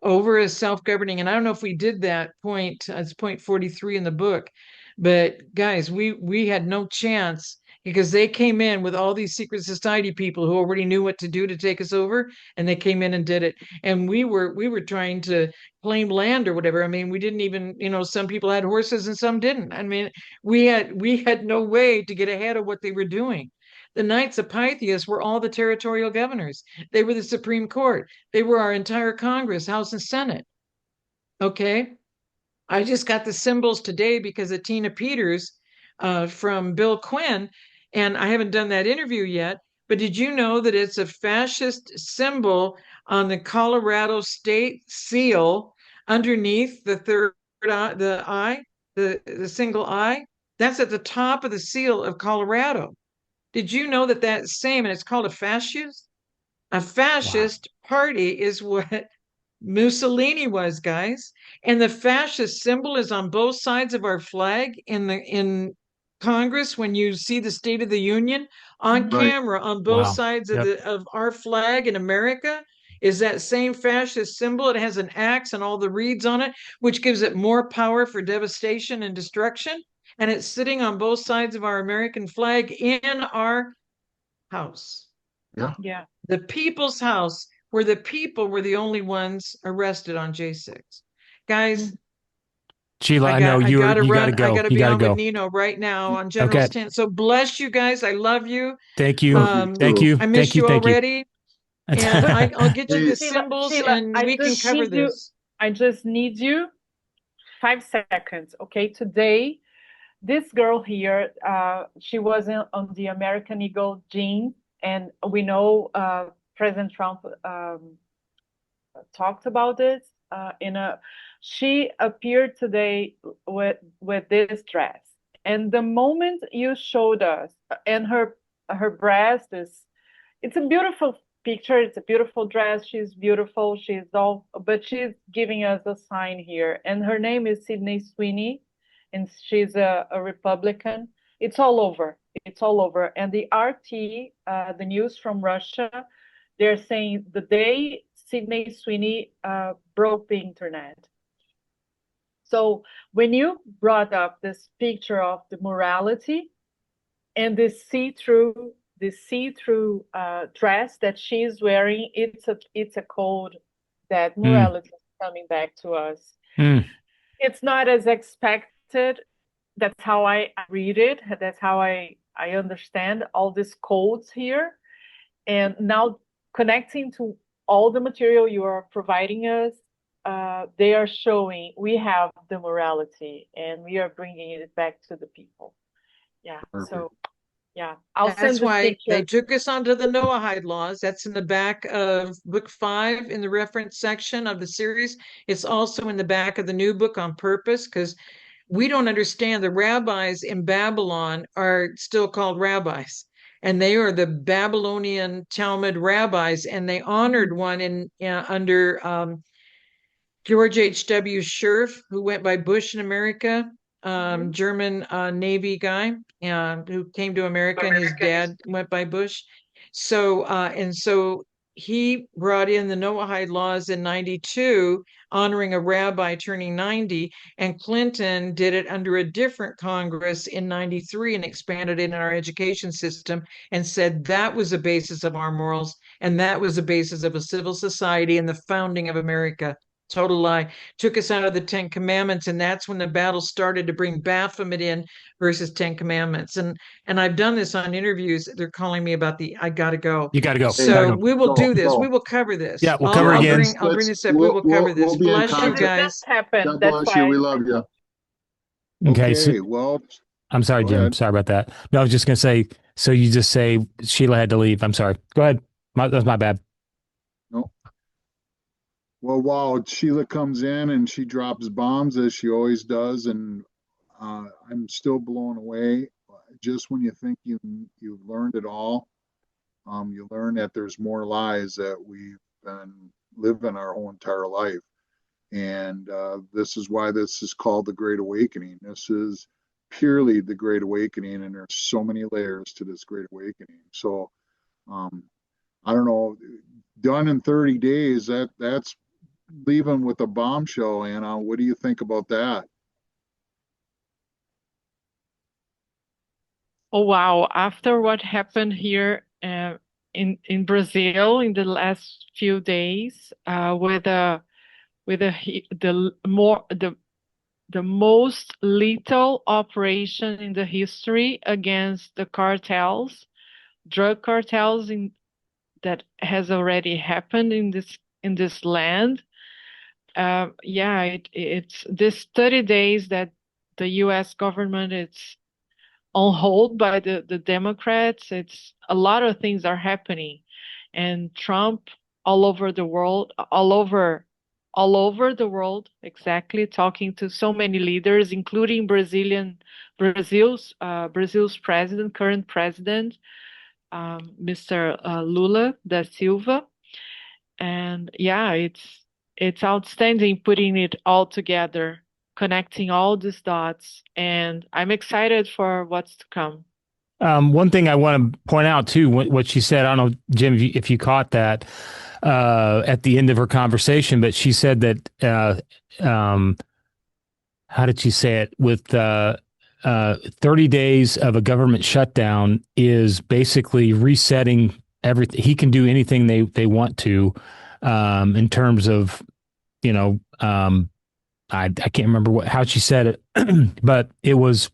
Over as self-governing. And I don't know if we did that point, it's point 43 in the book, but guys, we had no chance. because they came in with all these secret society people who already knew what to do to take us over, and they came in and did it. And we were trying to claim land or whatever. I mean, we didn't even, some people had horses and some didn't. I mean, we had no way to get ahead of what they were doing. The Knights of Pythias were all the territorial governors. They were the Supreme Court. They were our entire Congress, House and Senate. Okay. I just got the symbols today because of Tina Peters from Bill Quinn, and I haven't done that interview yet. But did you know that it's a fascist symbol on the Colorado state seal underneath the third eye, the single eye? That's at the top of the seal of Colorado. Did you know that that same, and it's called a fascist? A fascist party is what Mussolini was, guys. And the fascist symbol is on both sides of our flag in Congress when you see the State of the Union on Right. camera on both Wow. sides Yep. of our flag in America is that same fascist symbol. It has an axe and all the reeds on it, which gives it more power for devastation and destruction. And it's sitting on both sides of our American flag in our house. Yeah. The people's house, where the people were the only ones arrested on J6. Guys, Sheila, I know I you gotta got to run. I go. gotta You be got to on with go. Nino right now on General's Okay. tent. So bless you guys. I love you. Thank you. Um, Thank you. I missed you Thank you. already. And I'll get you the Sheila, symbols Sheila, and we can cover this. I just need you 5 seconds, okay? Today, this girl here, she was on the American Eagle jeans, and we know President Trump talked about this she appeared today with this dress, and the moment you showed us, and her breast is, it's a beautiful picture, it's a beautiful dress, she's beautiful, but she's giving us a sign here, and her name is Sydney Sweeney, and she's a Republican. It's all over, and the RT, the news from Russia, they're saying the day Sydney Sweeney broke the internet. So when you brought up this picture of the morality and this see-through dress that she's wearing, it's a code that morality is coming back to us. It's not as expected. That's how I read it. That's how I understand all these codes here. And now connecting to all the material you are providing us, they are showing we have the morality and we are bringing it back to the people. Yeah. Perfect. So, yeah, I'll That's send the why picture. they took us onto the Noahide laws. That's in the back of book 5 in the reference section of the series. It's also in the back of the new book on purpose, because we don't understand the rabbis in Babylon are still called rabbis, and they are the Babylonian Talmud rabbis, and they honored one in under George H.W. Scherf, who went by Bush in America, German Navy guy who came to America, and his dad went by Bush. So he brought in the Noahide laws in 92, honoring a rabbi turning 90, and Clinton did it under a different Congress in 93 and expanded it in our education system and said that was the basis of our morals and that was the basis of a civil society and the founding of America. Total lie. Took us out of the 10 Commandments, and that's when the battle started to bring Baphomet in versus 10 Commandments. And I've done this on interviews. They're calling me about I gotta go. You got to go. So we will do this. Go. We will cover this. Yeah, we'll cover it again. I'll bring this up. We will cover this. We'll be in Bless you contact. guys. Just happened. God That's bless why you. We love you. Okay. Okay. So, Well, I'm sorry, Go Jim. ahead. Sorry about that. No, I was just going to say, so you just say Sheila had to leave. I'm sorry. Go ahead. That was my bad. no. Well, while Sheila comes in and she drops bombs as she always does, and I'm still blown away. Just when you think you've learned it all, you learn that there's more lies that we've been living our whole entire life. And this is why this is called the Great Awakening. This is purely the Great Awakening, and there's so many layers to this Great Awakening. So I don't know, done in 30 days, that's leaving with a bombshell, Anna. What do you think about that? Oh wow! After what happened here in Brazil in the last few days, the most lethal operation in the history against the cartels, drug cartels that has already happened in this land. Yeah, it's this 30 days that the U.S. government is on hold by the Democrats. It's a lot of things are happening, and Trump all over the world, all over the world, exactly talking to so many leaders, including Brazil's president, current president, Mr. Lula da Silva, and yeah, it's outstanding putting it all together, connecting all these dots, and I'm excited for what's to come. One thing I want to point out too, what she said, I don't know, Jim, if you caught that at the end of her conversation, but she said that, how did she say it? With 30 days of a government shutdown is basically resetting everything. He can do anything they want to, in terms of, you know, I can't remember how she said it, but it was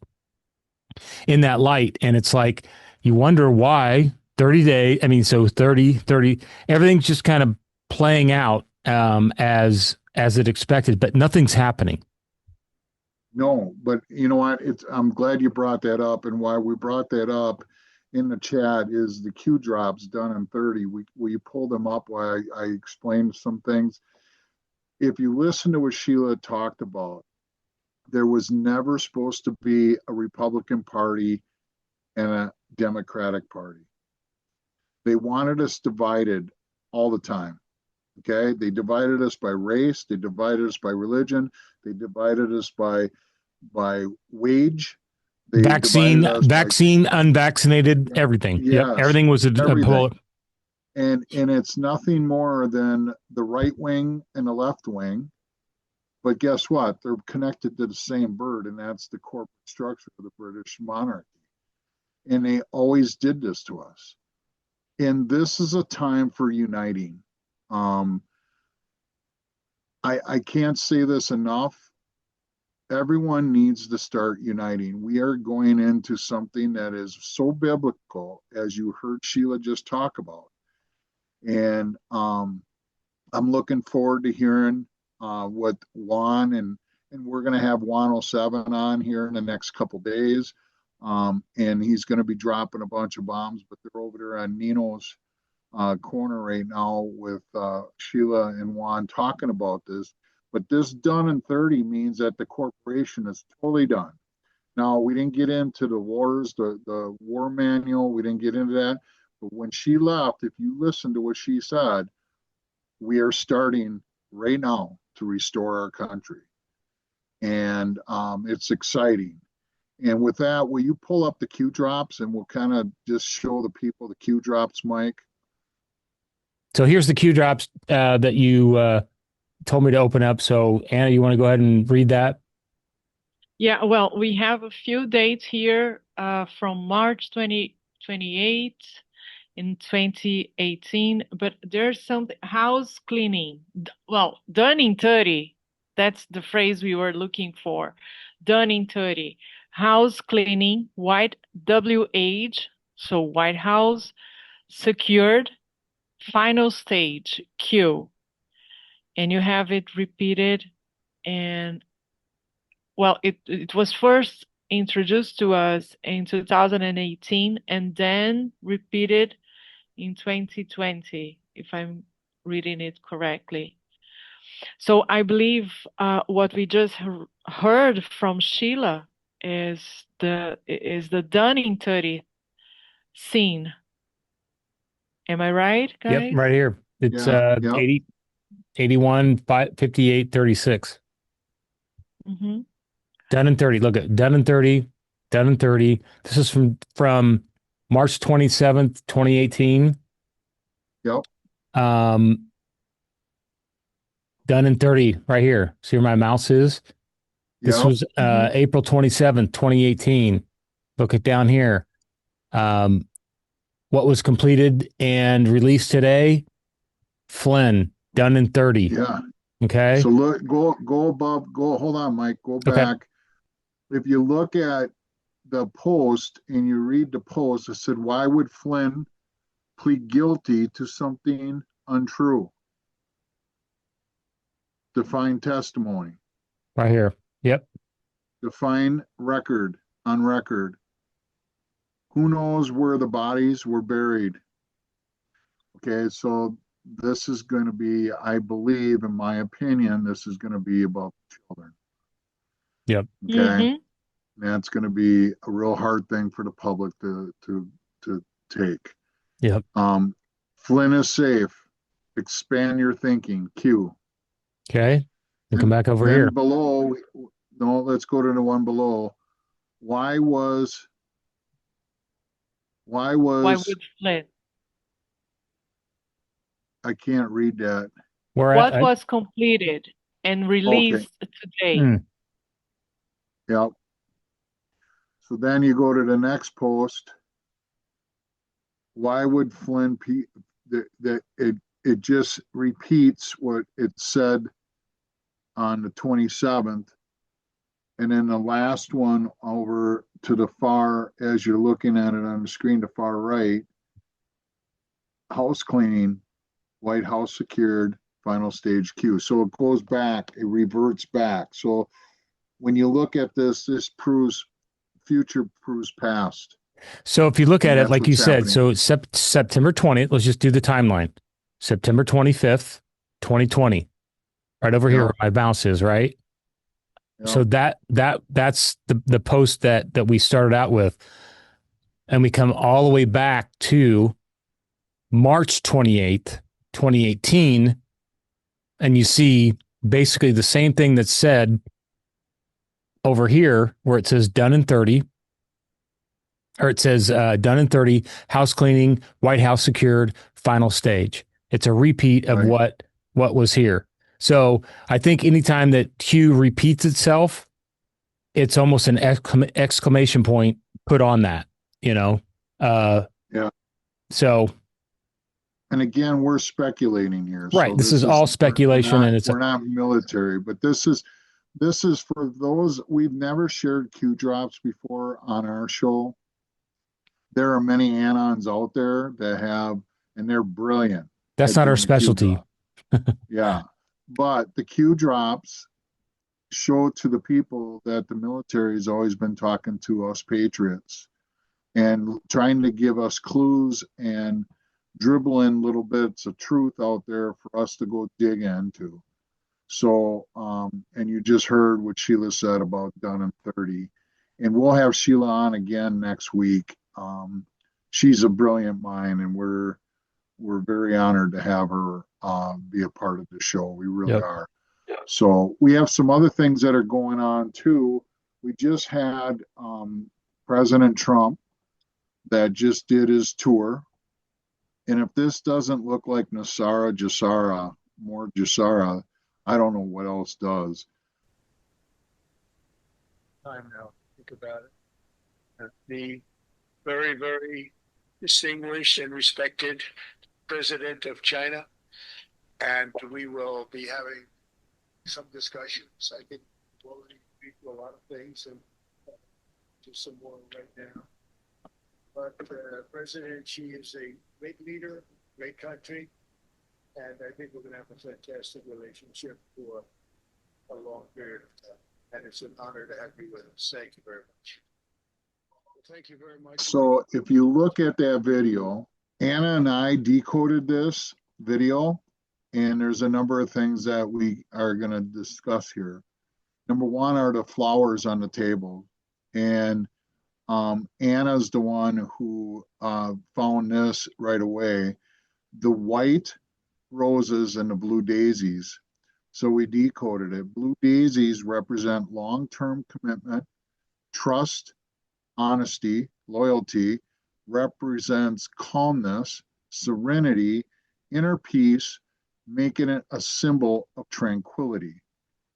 in that light. And it's like, you wonder why 30 days. I mean, so 30, everything's just kind of playing out, as it expected, but nothing's happening. No, but you know what? I'm glad you brought that up. And why we brought that up in the chat is the Q drops done in 30. We pulled them up while I explained some things. If you listen to what Sheila talked about, there was never supposed to be a Republican Party and a Democratic Party. They wanted us divided all the time. Okay, they divided us by race, they divided us by religion, they divided us by wage, they vaccine, unvaccinated, everything. Yep, yes, everything was a everything. And it's nothing more than the right wing and the left wing. But guess what? They're connected to the same bird, and that's the corporate structure of the British monarchy. And they always did this to us. And this is a time for uniting. I can't say this enough. Everyone needs to start uniting. We are going into something that is so biblical, as you heard Sheila just talk about. And I'm looking forward to hearing what Juan and we're going to have Juan '07 on here in the next couple days. And he's going to be dropping a bunch of bombs, but they're over there on Nino's corner right now with Sheila and Juan talking about this. But this done in 30 means that the corporation is totally done. Now, we didn't get into the wars, the war manual, we didn't get into that. But when she left, if you listen to what she said, we are starting right now to restore our country. And it's exciting. And with that, will you pull up the Q drops and we'll kind of just show the people the Q drops, Mike? So here's the Q drops that you told me to open up. So Anna, you want to go ahead and read that? Yeah, well, we have a few dates here from March 2028 in 2018, but there's something, house cleaning. Well, done in 30. That's the phrase we were looking for. Done in 30. House cleaning, white WH, so White House, secured, final stage, Q. And you have it repeated, and well, it was first introduced to us in 2018 and then repeated in 2020, if I'm reading it correctly. So I believe what we just heard from Sheila is the done in 30 scene. Am I right, guys? Yep, right here. It's 80, 81, 58, 36. Mm-hmm. Done in 30. Look at done in 30, done in 30. This is from March 27th, 2018. Yep. Done in 30 right here. See where my mouse is? This was April 27th, 2018. Look at down here. What was completed and released today? Flynn, done in 30. Yeah. Okay. So look, go above, hold on, Mike, go Okay. back. If you look at the post and you read the post, it said, why would Flynn plead guilty to something untrue? Define testimony, Right here. Yep. define record, on record. Who knows where the bodies were buried? Okay, so this is going to be, I believe, in my opinion, this is going to be about children. Yep. Okay. Mhm. That's going to be a real hard thing for the public to take. Yep. Flynn is safe. Expand your thinking. Q. Okay. And come back over Then here. below, no, let's go to the one below. Why Why was would Flynn? I can't read that. We're What at, was completed and Okay. released today? Mm. Yep. So then you go to the next post. Why would Flynn that it just repeats what it said on the 27th. And then the last one over to the far, as you're looking at it on the screen, the far right, house cleaning, White House secured, final stage Q. So it goes back, it reverts back. So when you look at this, this proves future, proves past. So if you look And at it, that's like you what's said, happening. so September 20th, let's just do the timeline. September 25th, 2020, right over here Yeah. where my mouse is, right? Yeah. So that's the post that we started out with. And we come all the way back to March 28th, 2018, and you see basically the same thing that's said over here where it says done in 30, or it says done in 30, house cleaning, White House secured, final stage. It's a repeat of Right. what was here. So I think anytime that Q repeats itself, it's almost an exclamation point put on that, you know? Yeah. So, And again, we're speculating here. right. So This is all speculation, and it's we're not military, but this is for those we've never shared Q drops before on our show. There are many anons out there that have, and they're brilliant. that's at not our doing the Q specialty. drop. Yeah. But the Q drops show to the people that the military has always been talking to us patriots and trying to give us clues and dribble in little bits of truth out there for us to go dig into. So, and you just heard what Sheila said about done in 30. And we'll have Sheila on again next week. She's a brilliant mind, and we're very honored to have her be a part of the show. We really Yep. are. So we have some other things that are going on too. We just had President Trump that just did his tour. And if this doesn't look like Nasara Jasara, more Jasara, I don't know what else does. Time now, think about it. The very, very distinguished and respected president of China. And we will be having some discussions. I think we'll already speak to a lot of things and do some more right now. But President Xi is a great leader, great country, and I think we're going to have a fantastic relationship for a long period of time. And it's an honor to have you with us. Thank you very much. Well, thank you very much. So if you look at that video, Anna and I decoded this video, and there's a number of things that we are going to discuss here. Number one are the flowers on the table. And Anna's the one who found this right away. The white roses and the blue daisies. So we decoded it. Blue daisies represent long-term commitment, trust, honesty, loyalty, represents calmness, serenity, inner peace, making it a symbol of tranquility.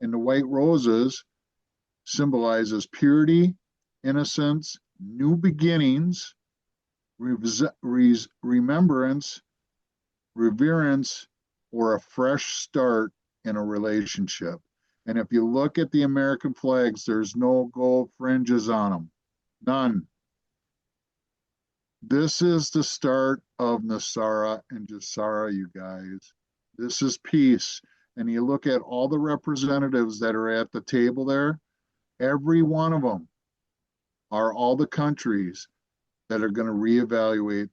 And the white roses symbolizes purity, innocence, new beginnings, remembrance, reverence, or a fresh start in a relationship. And if you look at the American flags, there's no gold fringes on them. None. This is the start of Nasara and Jasara, you guys. This is peace. And you look at all the representatives that are at the table there, every one of them are all the countries that are going to reevaluate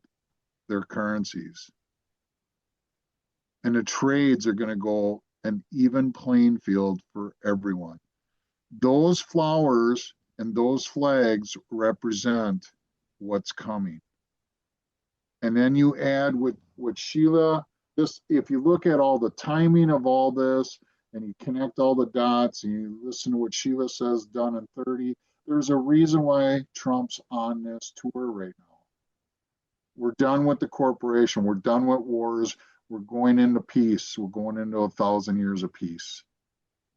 their currencies. And the trades are going to go an even playing field for everyone. Those flowers and those flags represent what's coming. And then you add with Sheila, this, if you look at all the timing of all this and you connect all the dots and you listen to what Sheila says done in 30, there's a reason why Trump's on this tour right now. We're done with the corporation. We're done with wars. We're going into peace. We're going into 1,000 years of peace.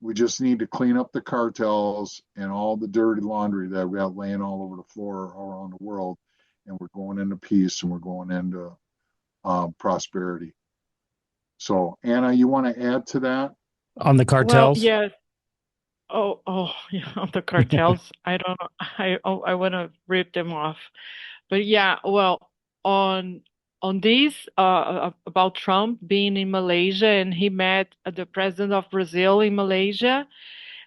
We just need to clean up the cartels and all the dirty laundry that we got laying all over the floor around the world. And we're going into peace and we're going into prosperity. So, Anna, you want to add to that? On the Well, cartels? yes. Yeah, the cartels. I don't know. I want to rip them off. But yeah, well, on this about Trump being in Malaysia and he met the president of Brazil in Malaysia,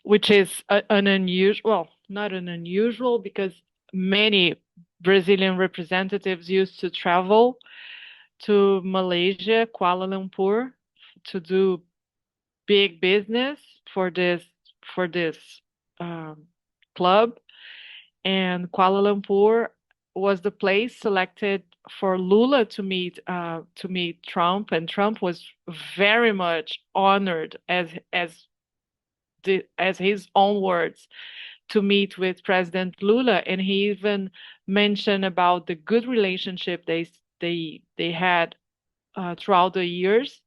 which is an unusual, well, not an unusual because many Brazilian representatives used to travel to Malaysia, Kuala Lumpur, to do big business for this um, club, and Kuala Lumpur was the place selected for Lula to meet Trump, and Trump was very much honored as his own words to meet with President Lula, and he even mentioned about the good relationship they had throughout the years.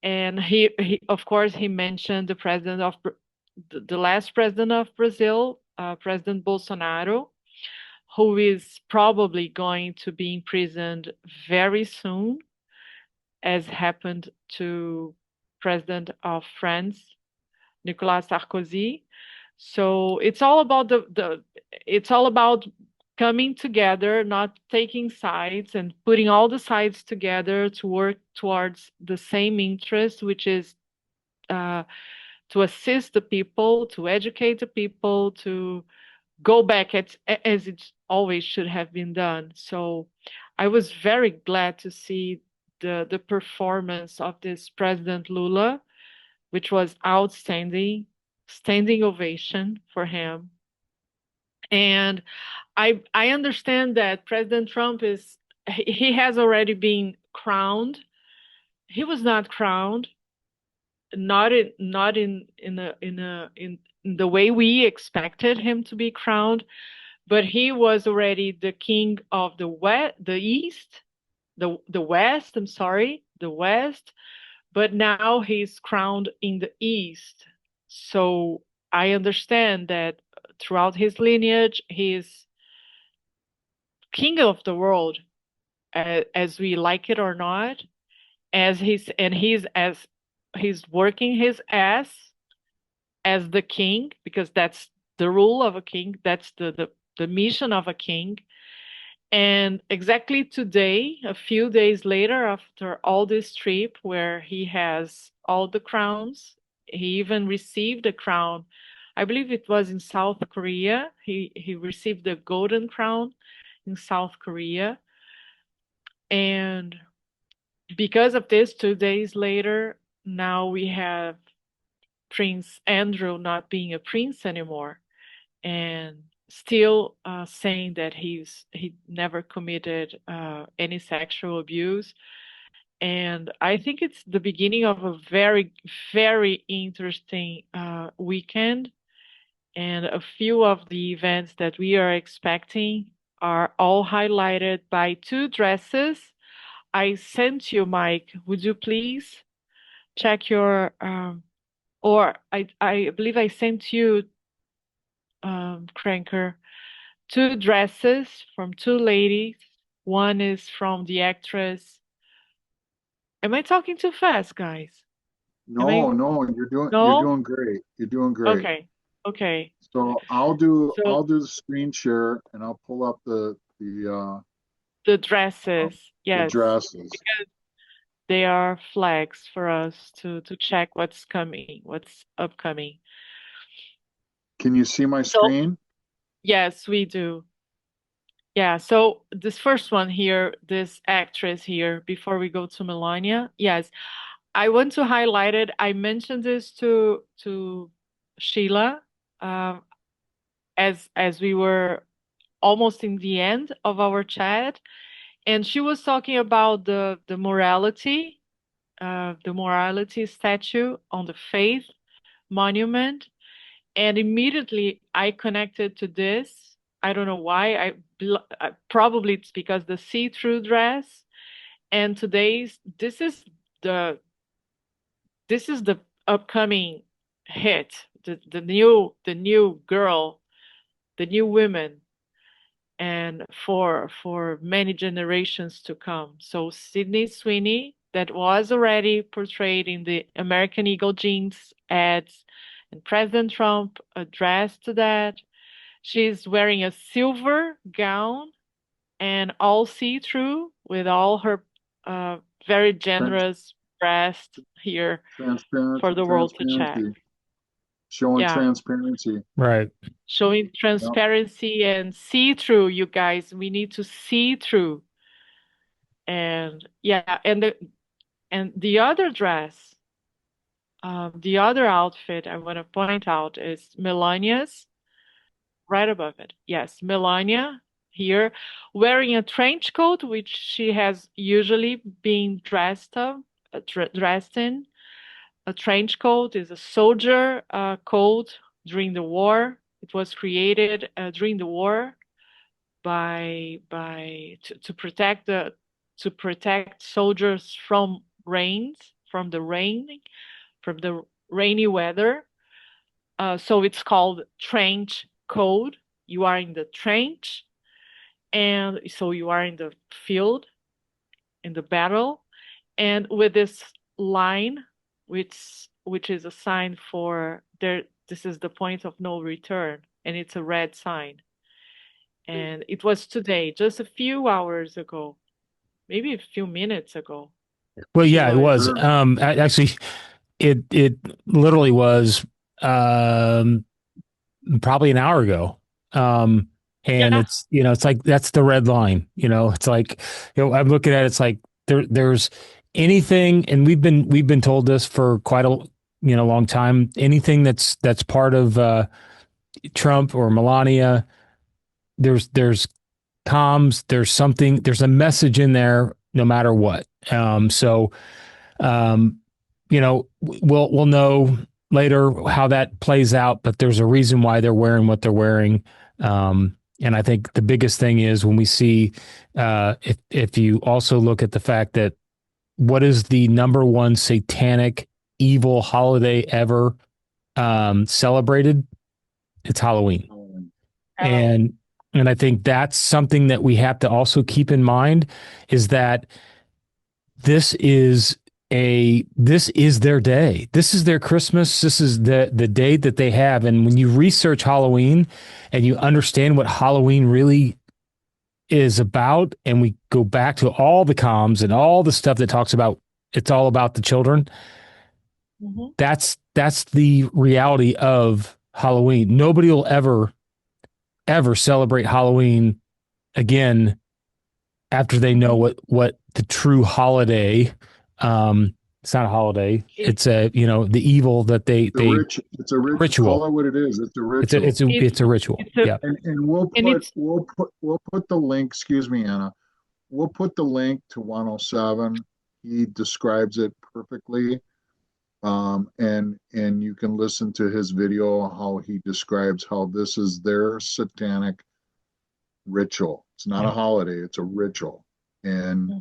And he of course he mentioned the president of the last president of Brazil, President Bolsonaro, who is probably going to be imprisoned very soon, as happened to President of France, Nicolas Sarkozy. So it's all about it's all about coming together, not taking sides, and putting all the sides together to work towards the same interest, which is to assist the people, to educate the people, to go back as it always should have been done. So I was very glad to see the performance of this President Lula, which was outstanding, standing ovation for him. And I understand that President Trump he has already been crowned. He was not crowned, not in the way we expected him to be crowned, but he was already the king of the East, the West. I'm sorry, the West. But now he's crowned in the East. So I understand that throughout his lineage, he's king of the world, as we like it or not, he's working his ass as the king, because that's the rule of a king, that's the mission of a king. And exactly today, a few days later, after all this trip where he has all the crowns, he even received a crown. I believe it was in South Korea. He received the golden crown in South Korea. And because of this, 2 days later, now we have Prince Andrew not being a prince anymore, and still saying that he never committed any sexual abuse. And I think it's the beginning of a very, very interesting weekend. And a few of the events that we are expecting are all highlighted by two dresses. I sent you, Mike. Would you please check your, or I believe I sent you, Cranker, two dresses from two ladies One is from the actress. Am I talking too fast, guys? Am I? No, you're No? doing great. You're doing great. Okay. Okay. So I'll So do the screen share and I'll pull up the uh, dresses, the yes, dresses. because they are flags for us to check what's coming, what's upcoming. Can you see my So screen? yes, we do. Yeah, so this first one here, this actress here, before we go to Melania, yes, I want to highlight it. I mentioned this to Sheila, um, as we were almost in the end of our chat, and she was talking about the morality statue on the faith monument, and immediately I connected to this. I don't know why. Probably it's because the see-through dress, and today's the this is the upcoming hit, the new girl, the new women, and for many generations to come. So Sydney Sweeney, that was already portrayed in the American Eagle jeans ads, and President Trump addressed to that. She's wearing a silver gown and all see-through with all her uh, very Trans generous breast here transparent for the world to check. transparency. Showing Yeah, transparency. Right. showing Yep. transparency and see-through, you guys. We need to see through. And yeah, and the other dress, the other outfit I want to point out is Melania's, right above it. Yes, Melania here, wearing a trench coat, which she has usually been dressed in. A trench coat is a soldier coat during the war. It was created during the war to protect soldiers from from the rainy weather. So it's called trench coat. You are in the trench, and so you are in the field, in the battle, and with this line, which is a sign for there. This is the point of no return, and it's a red sign. And it was today, just a few hours ago, maybe a few minutes ago. Well, She yeah, it was. was. Actually, it literally was um, probably an hour ago. And Yeah. it's it's like that's the red line. It's like I'm looking at it, it's like there's anything, and we've been told this for quite a long time. Anything that's part of Trump or Melania, there's comms, there's something, there's a message in there, no matter what. So um, we'll know later how that plays out, but there's a reason why they're wearing what they're wearing. And I think the biggest thing is when we see, if you also look at the fact that what is the number one satanic evil holiday ever celebrated? It's Halloween. And I think that's something that we have to also keep in mind, is that this is their day. This is their Christmas. This is the day that they have. And when you research Halloween and you understand what Halloween really is about, and we go back to all the comms and all the stuff that talks about it's all about the children, that's the reality of Halloween. Nobody will ever celebrate Halloween again after they know what the true holiday. It's not a holiday. It's the evil that they It's a ritual. Call it what it is. It's a ritual. It's a ritual. Yeah. And we'll put the link. Excuse me, Anna. We'll put the link to 107. He describes it perfectly. And you can listen to his video how he describes how this is their satanic ritual. It's not a holiday, it's a ritual. And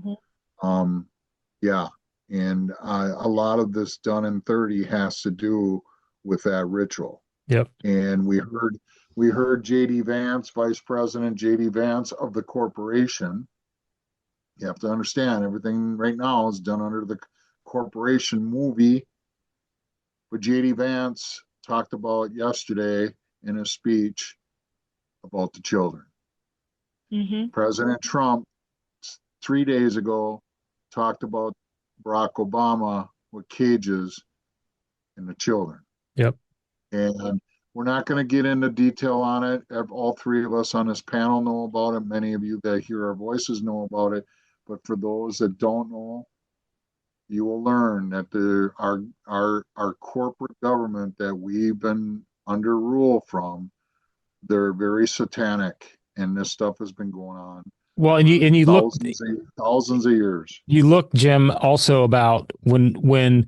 yeah, and a lot of this done in 30 has to do with that ritual. Yep. And we heard JD Vance, Vice President JD Vance of the corporation, You have to understand everything right now is done under the corporation movie. But JD Vance talked about yesterday in his speech about the children. Mm-hmm. President Trump 3 days ago talked about Barack Obama with cages and the children. Yep. And we're not going to get into detail on it. All three of us on this panel know about it. Many of you that hear our voices know about it. But for those that don't know, you will learn that our corporate government that we've been under rule from, they're very satanic, and this stuff has been going on Well, for and you look, thousands of years. you look, Jim, also about when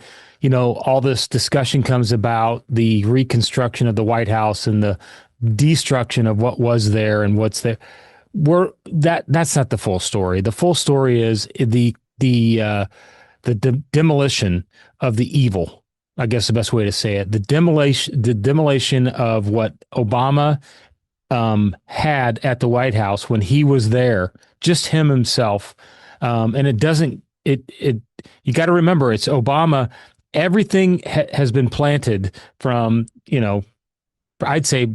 all this discussion comes about the reconstruction of the White House and the destruction of what was there and what's there. That's not the full story. The full story is the demolition of the evil. I guess the best way to say it, the demolition of what Obama had at the White House when he was there, just himself. And it doesn't, you got to remember, it's Obama. Everything has been planted from, I'd say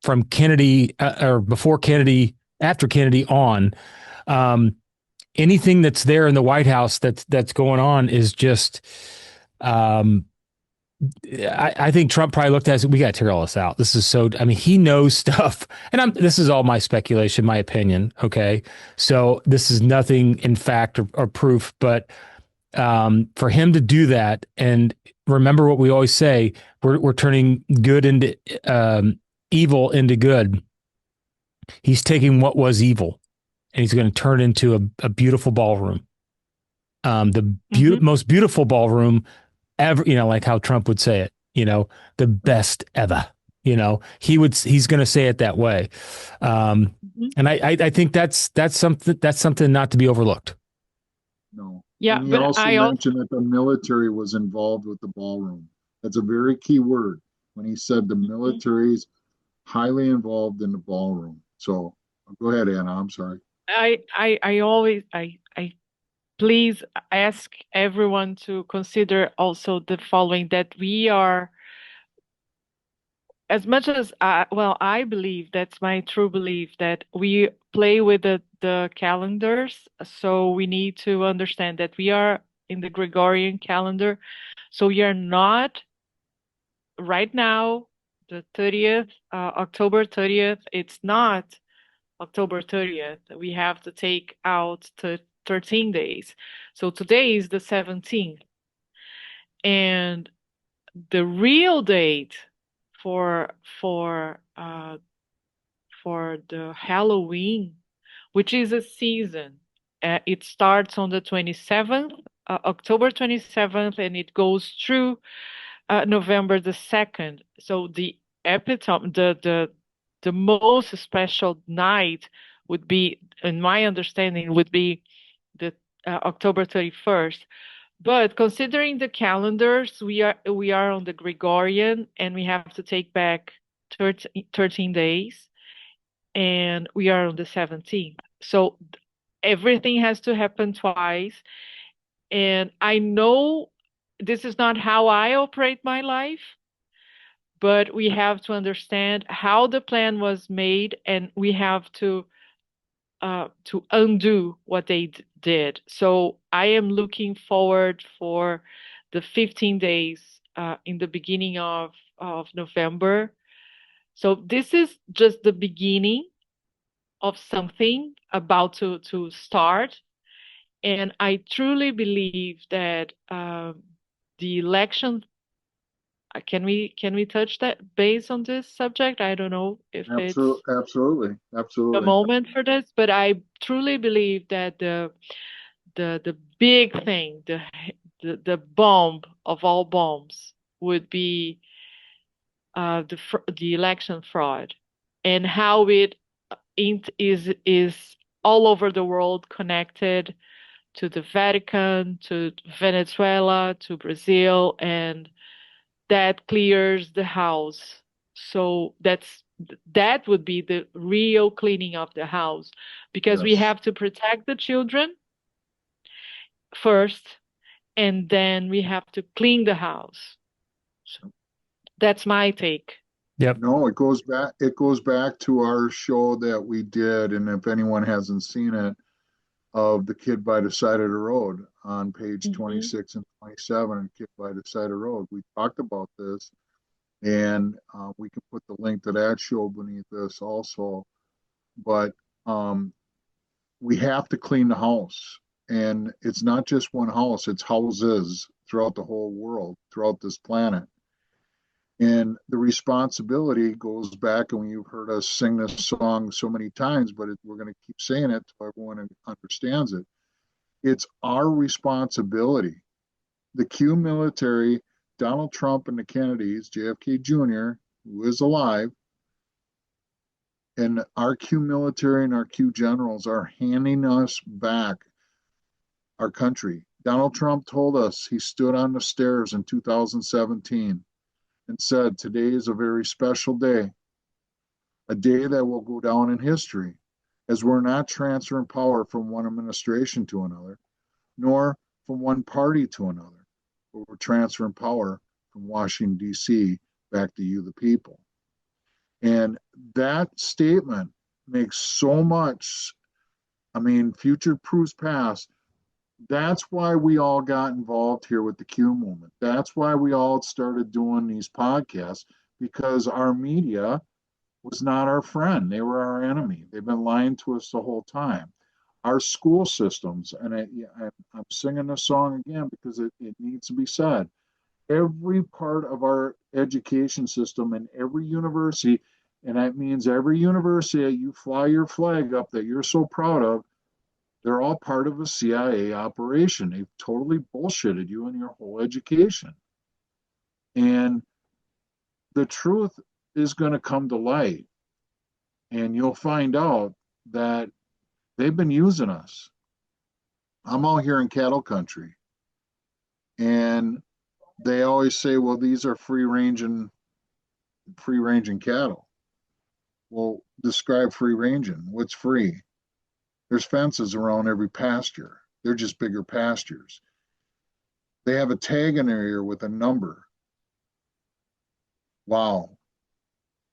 from Kennedy or before Kennedy, after Kennedy on. Anything that's there in the White House that's going on is just, I think Trump probably looked at it. We got to tear all this out. This is so. I mean, he knows stuff, and this is all my speculation, my opinion. Okay, so this is nothing in fact or proof, but for him to do that, and remember what we always say: we're turning good into evil into good. He's taking what was evil, and he's going to turn it into a beautiful ballroom, the most beautiful ballroom ever, like how Trump would say it, the best ever, he's going to say it that way. And I think that's something not to be overlooked. No. Yeah, And he but also I also mentioned that the military was involved with the ballroom. That's a very key word when he said the military's highly involved in the ballroom. So go ahead, Anna. I'm sorry. I always I please ask everyone to consider also the following, that we are, as much as I believe, that's my true belief, that we play with the calendars. So we need to understand that we are in the Gregorian calendar. So we are not right now, the 30th, October 30th. It's not October 30th. We have to take out 13 days. So today is the 17th. And the real date for the Halloween, which is a season, it starts on the 27th, October 27th, and it goes through November the 2nd. So the epitome, the most special night would be, in my understanding, would be the October 31st. But considering the calendars, we are on the Gregorian, and we have to take back 13 days, and we are on the 17th. So everything has to happen twice. And I know this is not how I operate my life, but we have to understand how the plan was made, and we have to undo what they did. So I am looking forward for the 15 days in the beginning of November. So this is just the beginning of something about to start. And I truly believe that the election, can we touch that base on this subject? I don't know if it's Absolutely. the Absolutely. moment for this, but I truly believe that the big thing, the bomb of all bombs would be the election fraud, and how it is all over the world, connected to the Vatican, to Venezuela, to Brazil, and that clears the house. So that would be the real cleaning of the house, because we Yes. have to protect the children, first, and then we have to clean the house. So that's my take. Yep. No, it goes back to our show that we did, and if anyone hasn't seen it, of the kid by the side of the road on page 26 and 27, kid by the side of the road. We talked about this, and we can put the link to that show beneath this also. But we have to clean the house, and it's not just one house, it's houses throughout the whole world, throughout this planet. And the responsibility goes back, and you've heard us sing this song so many times, but we're going to keep saying it so everyone understands it. It's our responsibility. The Q military, Donald Trump and the Kennedys, JFK Jr., who is alive, and our Q military and our Q generals are handing us back our country. Donald Trump told us, he stood on the stairs in 2017 and said, today is a very special day, a day that will go down in history, as we're not transferring power from one administration to another, nor from one party to another, but we're transferring power from Washington, D.C. back to you, the people. And that statement makes so much, future proves past. That's why we all got involved here with the Q movement. That's why we all started doing these podcasts, because our media was not our friend. They were our enemy. They've been lying to us the whole time. Our school systems, and I'm singing this song again because it needs to be said. Every part of our education system and every university, and that means every university that you fly your flag up that you're so proud of, they're all part of a CIA operation. They've totally bullshitted you in your whole education. And the truth is going to come to light. And you'll find out that they've been using us. I'm out here in cattle country. And they always say, well, these are free-ranging cattle. Well, describe free-ranging. What's free? There's fences around every pasture. They're just bigger pastures. They have a tag in their ear with a number. Wow.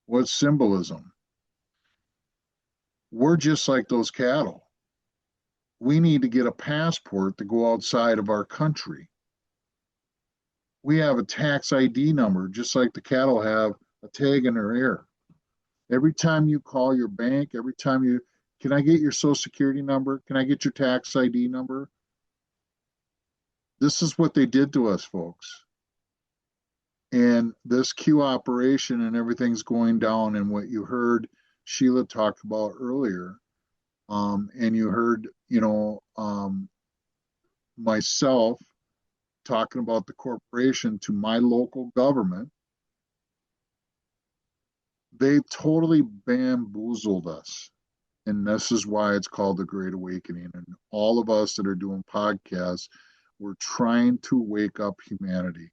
What symbolism. We're just like those cattle. We need to get a passport to go outside of our country. We have a tax ID number, just like the cattle have a tag in their ear. Every time you call your bank, can I get your social security number? Can I get your tax ID number? This is what they did to us, folks. And this Q operation and everything's going down, and what you heard Sheila talk about earlier, and you heard, myself talking about the corporation to my local government, they totally bamboozled us. And this is why it's called the Great Awakening. And all of us that are doing podcasts, we're trying to wake up humanity.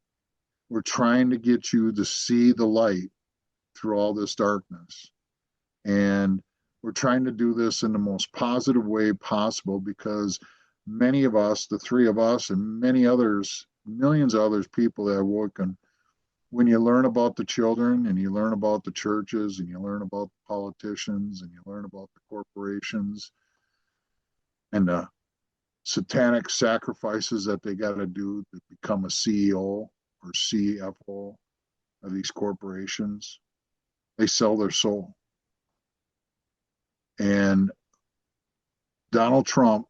We're trying to get you to see the light through all this darkness. And we're trying to do this in the most positive way possible, because many of us, the three of us and many others, millions of others people that have woken, when you learn about the children and you learn about the churches and you learn about the politicians and you learn about the corporations and the satanic sacrifices that they got to do to become a CEO or CFO of these corporations, they sell their soul. And Donald Trump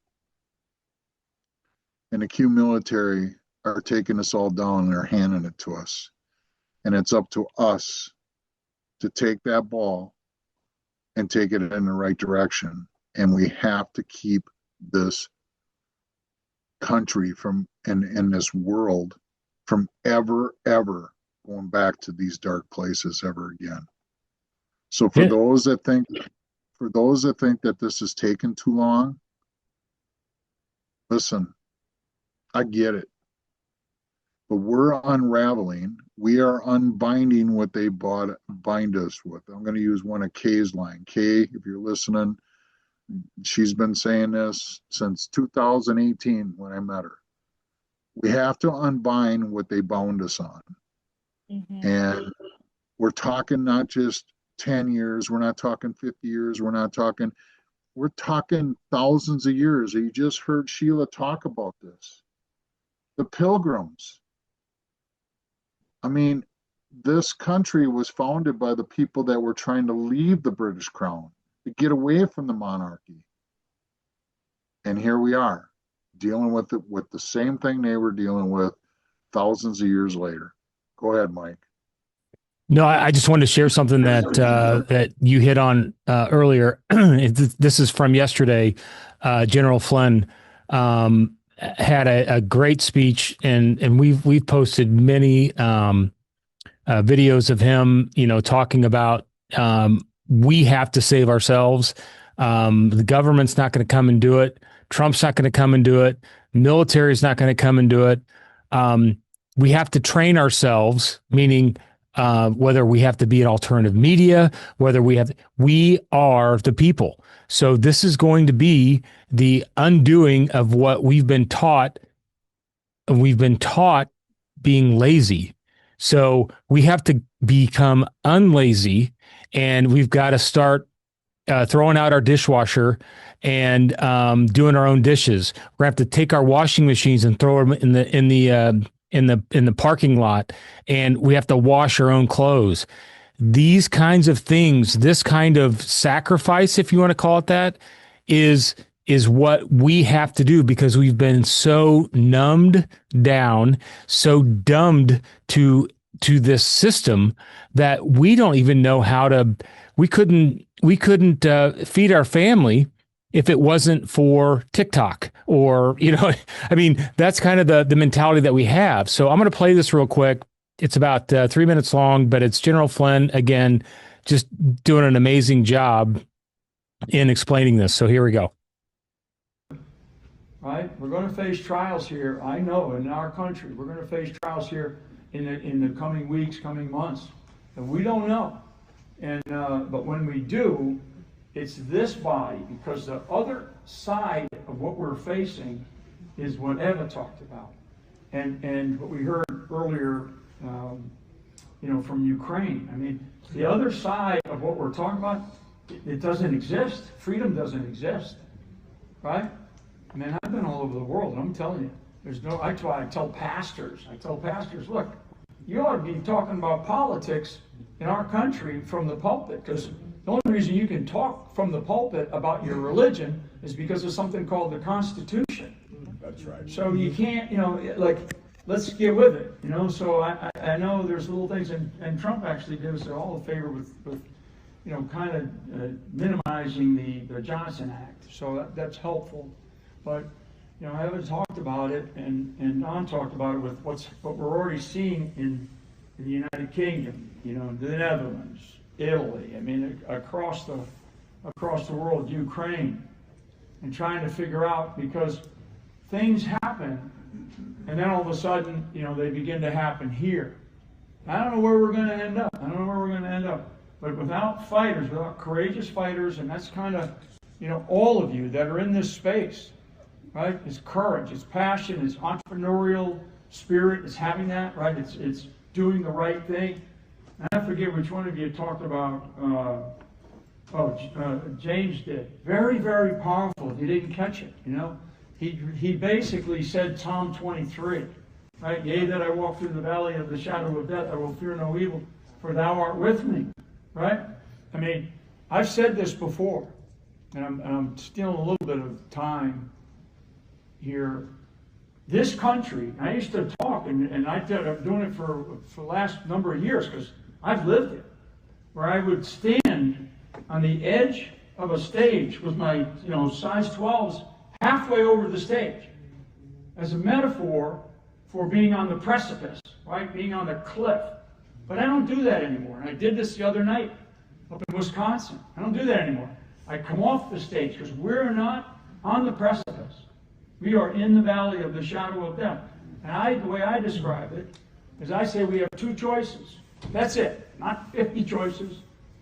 and the Q military are taking us all down and they're handing it to us. And it's up to us to take that ball and take it in the right direction. And we have to keep this country and this world from ever going back to these dark places ever again. So for those that think that this has taken too long, listen, I get it. But we're unraveling. We are unbinding what they bind us with. I'm going to use one of Kay's line. Kay, if you're listening, she's been saying this since 2018 when I met her. We have to unbind what they bound us on. And we're talking not just 10 years, we're not talking 50 years, we're talking thousands of years. You just heard Sheila talk about this. The Pilgrims. I mean, this country was founded by the people that were trying to leave the British crown, to get away from the monarchy. And here we are, dealing with it with the same thing they were dealing with thousands of years later. Go ahead, Mike. No, I just wanted to share something that that you hit on earlier. This is from yesterday. General Flynn had a great speech, and we've posted many videos of him, talking about we have to save ourselves. The government's not going to come and do it. Trump's not going to come and do it. Military is not going to come and do it. We have to train ourselves, meaning whether we have to be an alternative media, whether we are the people. So this is going to be the undoing of what we've been taught. We've been taught being lazy. So we have to become unlazy, and we've got to start throwing out our dishwasher and doing our own dishes. We're going to have to take our washing machines and throw them in the parking lot, and we have to wash our own clothes. These kinds of things, this kind of sacrifice, if you want to call it that, is what we have to do, because we've been so numbed down, so dumbed to this system that we don't even know how to. We couldn't feed our family if it wasn't for TikTok, or, I mean, that's kind of the mentality that we have. So I'm going to play this real quick. It's about 3 minutes long, but it's General Flynn, again, just doing an amazing job in explaining this. So here we go. Right? We're going to face trials here. I know in our country, we're going to face trials here in the coming weeks, coming months. And we don't know. And but when we do, it's this body, because the other side of what we're facing is what Eva talked about, and what we heard earlier, from Ukraine. I mean, the other side of what we're talking about, it doesn't exist. Freedom doesn't exist, right? I mean, I've been all over the world, and I'm telling you, that's why I tell pastors, look, you ought to be talking about politics in our country from the pulpit, because the only reason you can talk from the pulpit about your religion is because of something called the Constitution. That's right. So you can't, let's get with it, So I know there's little things, and Trump actually did us all a favor with kind of minimizing the Johnson Act. So that's helpful. But, I haven't talked about it, and Don talked about it with what we're already seeing in the United Kingdom, the Netherlands, Italy, I mean, across the world, Ukraine, and trying to figure out, because things happen, and then all of a sudden, they begin to happen here. I don't know where we're going to end up. But without fighters, without courageous fighters, and that's kind of, all of you that are in this space, right? It's courage, it's passion, it's entrepreneurial spirit, it's having that, right? It's doing the right thing. And I forget which one of you talked about, James did. Very, very powerful. He didn't catch it, He basically said Psalm 23, right? Yea, that I walk through the valley of the shadow of death, I will fear no evil, for thou art with me, right? I mean, I've said this before, and I'm stealing a little bit of time here. This country, I used to talk, and I'm doing it for the last number of years, because I've lived it, where I would stand on the edge of a stage with my, size 12s halfway over the stage, as a metaphor for being on the precipice, right? Being on the cliff. But I don't do that anymore. And I did this the other night up in Wisconsin. I don't do that anymore. I come off the stage, because we're not on the precipice. We are in the valley of the shadow of death. And the way I describe it is, I say we have two choices. That's it. Not 50 choices.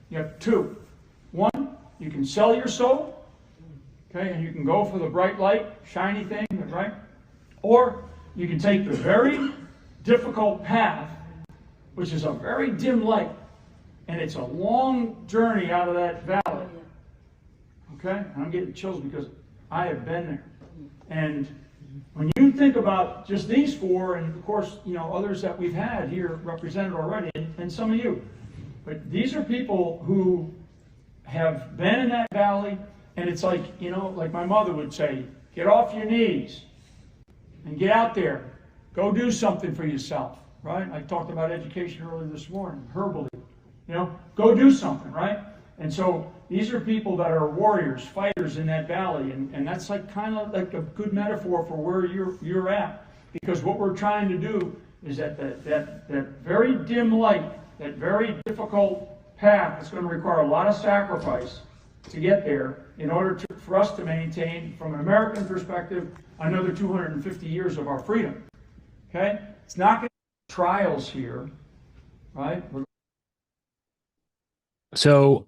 You have two. One, you can sell your soul, okay, and you can go for the bright light, shiny thing, right? Or You can take the very difficult path, which is a very dim light, and it's a long journey out of that valley. Okay? I'm getting chills because I have been there. And when you think about just these four, and of course, others that we've had here represented already, and some of you, but these are people who have been in that valley, and it's like, like my mother would say, get off your knees and get out there. Go do something for yourself, right? I talked about education earlier this morning, verbally. Go do something, right? And so these are people that are warriors, fighters in that valley, and that's like kind of like a good metaphor for where you're at, because what we're trying to do is that very dim light, that very difficult path that's going to require a lot of sacrifice to get there in order for us to maintain, from an American perspective, another 250 years of our freedom. Okay? It's not going to be trials here, right? So,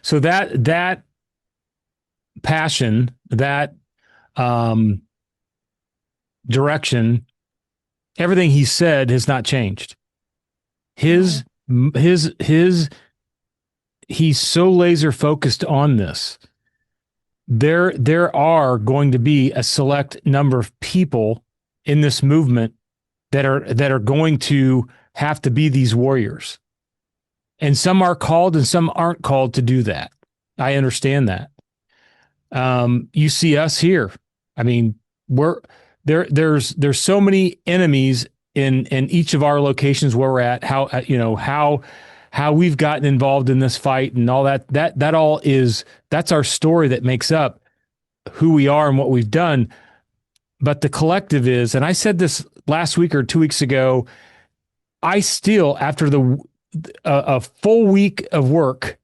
so that passion, that direction, everything he said has not changed. He's so laser focused on this. There are going to be a select number of people in this movement that are going to have to be these warriors. And some are called and some aren't called to do that. I understand that. You see us here. I mean, there's so many enemies in each of our locations where we're at, how we've gotten involved in this fight and all that all that's our story that makes up who we are and what we've done. But the collective is, and I said this last week or 2 weeks ago, I still, after a full week of work,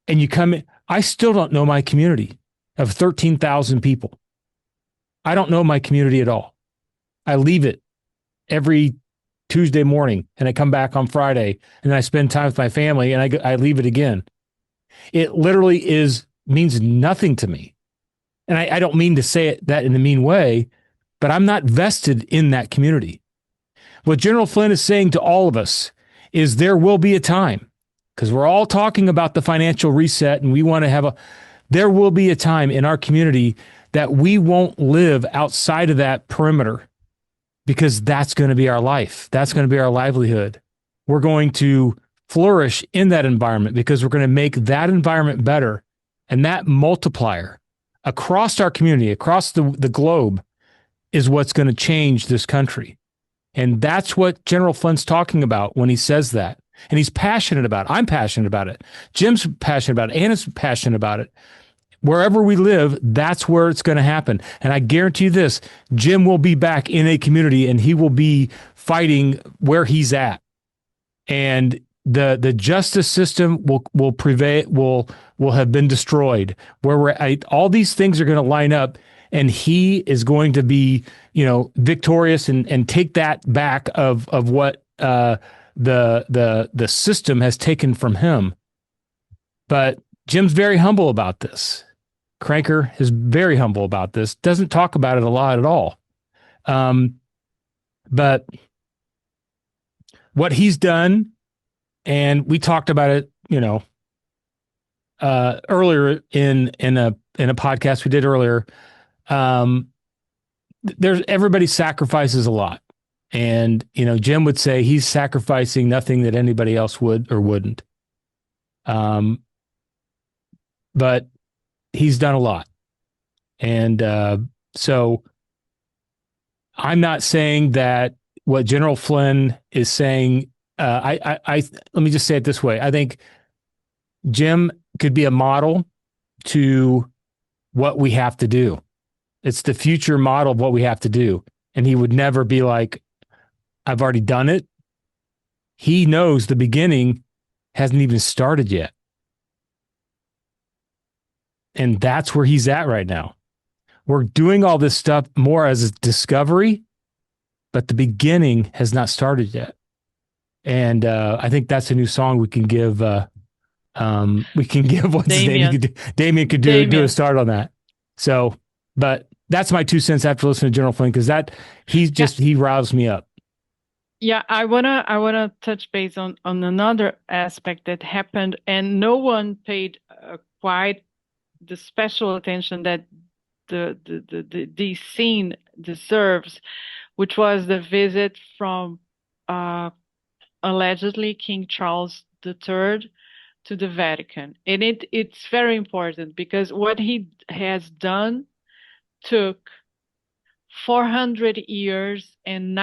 and you come in, I still don't know my community of 13,000 people. I don't know my community at all. I leave it every Tuesday morning, and I come back on Friday, and I spend time with my family, and I leave it again. It literally means nothing to me. And I don't mean to say that in a mean way, but I'm not vested in that community. What General Flynn is saying to all of us is there will be a time, because we're all talking about the financial reset, and we want to there will be a time in our community that we won't live outside of that perimeter, because that's going to be our life. That's going to be our livelihood. We're going to flourish in that environment because we're going to make that environment better. And that multiplier across our community, across the globe, is what's going to change this country. And that's what General Flynn's talking about when he says that. And he's passionate about it. I'm passionate about it. Jim's passionate about it. Anna's passionate about it. Wherever we live, that's where it's going to happen. And I guarantee you this, Jim will be back in a community and he will be fighting where he's at. And the justice system will prevail, will have been destroyed. All these things are going to line up, and he is going to be, victorious and take that back of what the system has taken from him. But Jim's very humble about this. Cranker is very humble about this. Doesn't talk about it a lot at all. But what he's done, and we talked about it, earlier in a podcast we did earlier. Everybody sacrifices a lot. And, Jim would say he's sacrificing nothing that anybody else would or wouldn't. But he's done a lot. And so I'm not saying that what General Flynn is saying, let me just say it this way. I think Jim could be a model to what we have to do. It's the future model of what we have to do. And he would never be like, I've already done it. He knows the beginning hasn't even started yet. And that's where he's at right now. We're doing all this stuff more as a discovery, but the beginning has not started yet. And I think that's a new song we can give. What's his name? Damien could do a start on that. So, but that's my 2 cents after listening to General Flynn, because he roused me up. Yeah, I wanna touch base on another aspect that happened, and no one paid quite the special attention that the scene deserves, which was the visit from allegedly King Charles III to the Vatican. And it's very important because what he has done took 400 years and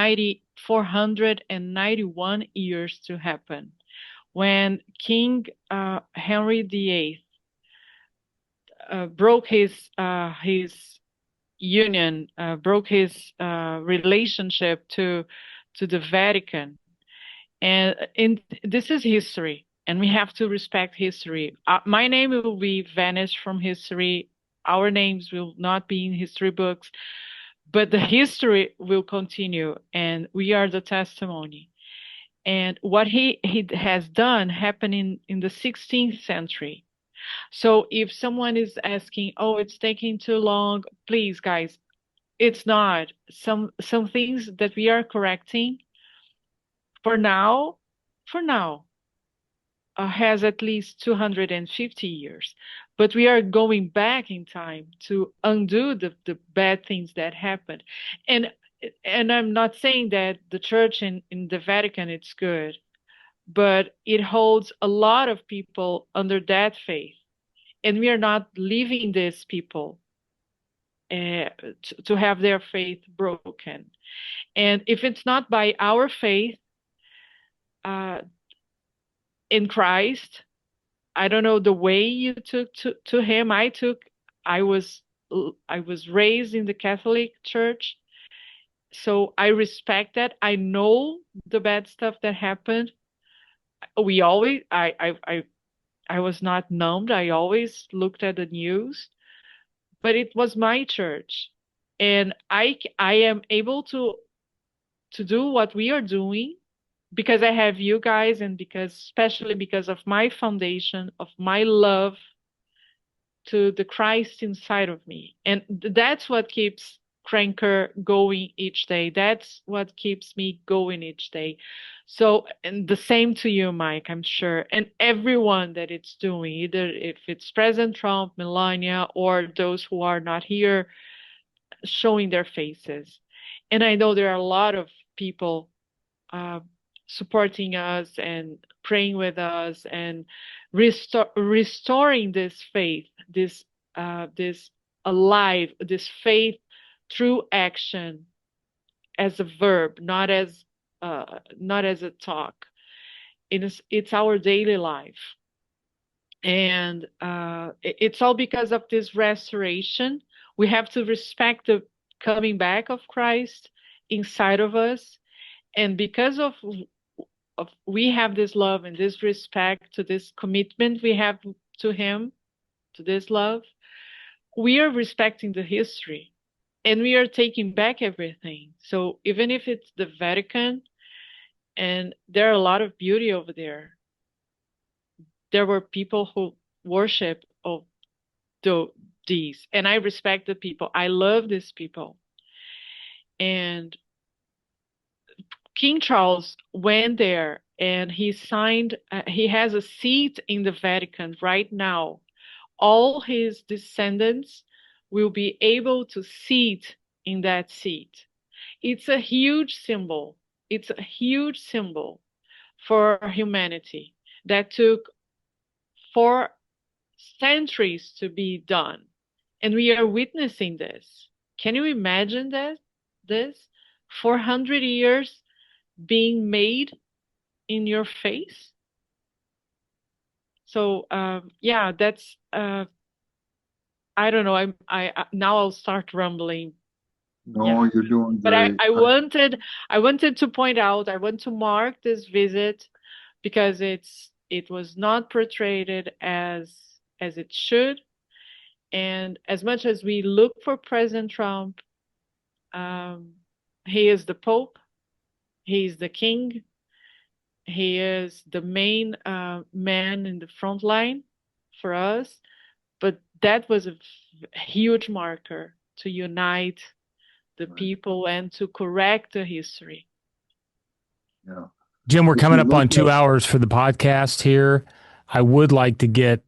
491 years to happen. When King Henry VIII broke his union, broke his relationship to the Vatican, and this is history, and we have to respect history. My name will be vanished from history. Our names will not be in history books, but the history will continue, and we are the testimony. And what he has done happened in the 16th century. So if someone is asking, oh, it's taking too long, please, guys, it's not. Some things that we are correcting for now, has at least 250 years. But we are going back in time to undo the bad things that happened. And I'm not saying that the church in the Vatican it's good, but it holds a lot of people under that faith. And we are not leaving these people to have their faith broken. And if it's not by our faith in Christ, I don't know the way you took to him. I was raised in the Catholic Church, so I respect that. I know the bad stuff that happened. We always, I was not numbed. I always looked at the news, but it was my church, and I am able to do what we are doing because I have you guys, and especially because of my foundation, of my love to the Christ inside of me. And that's what keeps Cranker going each day. That's what keeps me going each day. So, and the same to you, Mike, I'm sure, and everyone that it's doing, either if it's President Trump, Melania, or those who are not here showing their faces. And I know there are a lot of people uh, supporting us and praying with us and restoring this faith, this alive, this faith through action as a verb, not as a talk. It's our daily life, and it's all because of this restoration. We have to respect the coming back of Christ inside of us, and because of we have this love and this respect to this commitment we have to him, to this love, we are respecting the history and we are taking back everything. So even if it's the Vatican, and there are a lot of beauty over there, there were people who worship of these, and I respect the people. I love these people. And King Charles went there and he signed, he has a seat in the Vatican right now. All his descendants will be able to sit in that seat. It's a huge symbol. It's a huge symbol for humanity that took 4 centuries to be done. And we are witnessing this. Can you imagine that? This 400 years being made in your face. So yeah, that's I don't know. I now I'll start rumbling. No, Yeah. you're doing But great. I wanted to point out, I want to mark this visit because it was not portrayed as it should. And as much as we look for President Trump, he is the Pope, he's the king, he is the main man in the front line for us. But that was a huge marker to unite the Right. people and to correct the history. Yeah. Jim, we're If coming you up on look 2 at- hours for the podcast here. I would like to get,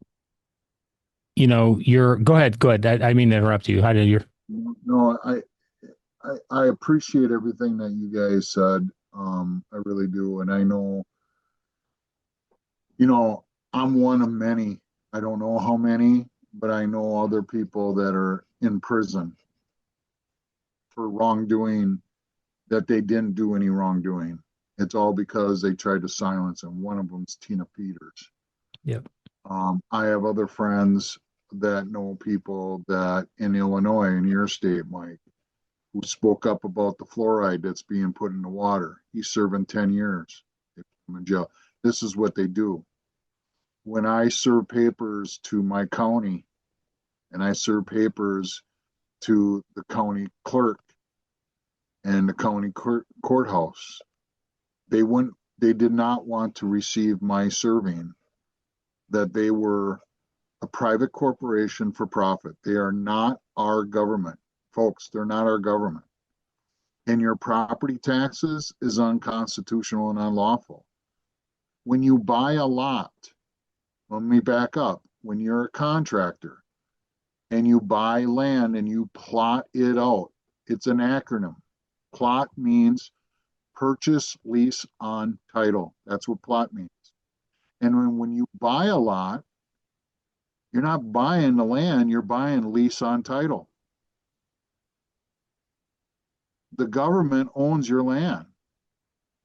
your, go ahead. I mean to interrupt you. How did your, No, I appreciate everything that you guys said. I really do. And I know, I'm one of many. I don't know how many, but I know other people that are in prison for wrongdoing that they didn't do any wrongdoing. It's all because they tried to silence him. One of them's Tina Peters. yep. I have other friends that know people that in Illinois, in your state, Mike, who spoke up about the fluoride that's being put in the water. He's serving 10 years. They put him in jail. This is what they do. When I serve papers to my county and I serve papers to the county clerk and the county courthouse, they did not want to receive my serving, that they were a private corporation for profit. They are not our government. Folks, they're not our government. And your property taxes is unconstitutional and unlawful. When you buy a lot, let me back up. When you're a contractor and you buy land and you plot it out, it's an acronym. Plot means purchase, lease, on title. That's what plot means. And when you buy a lot, you're not buying the land, you're buying lease on title. The government owns your land.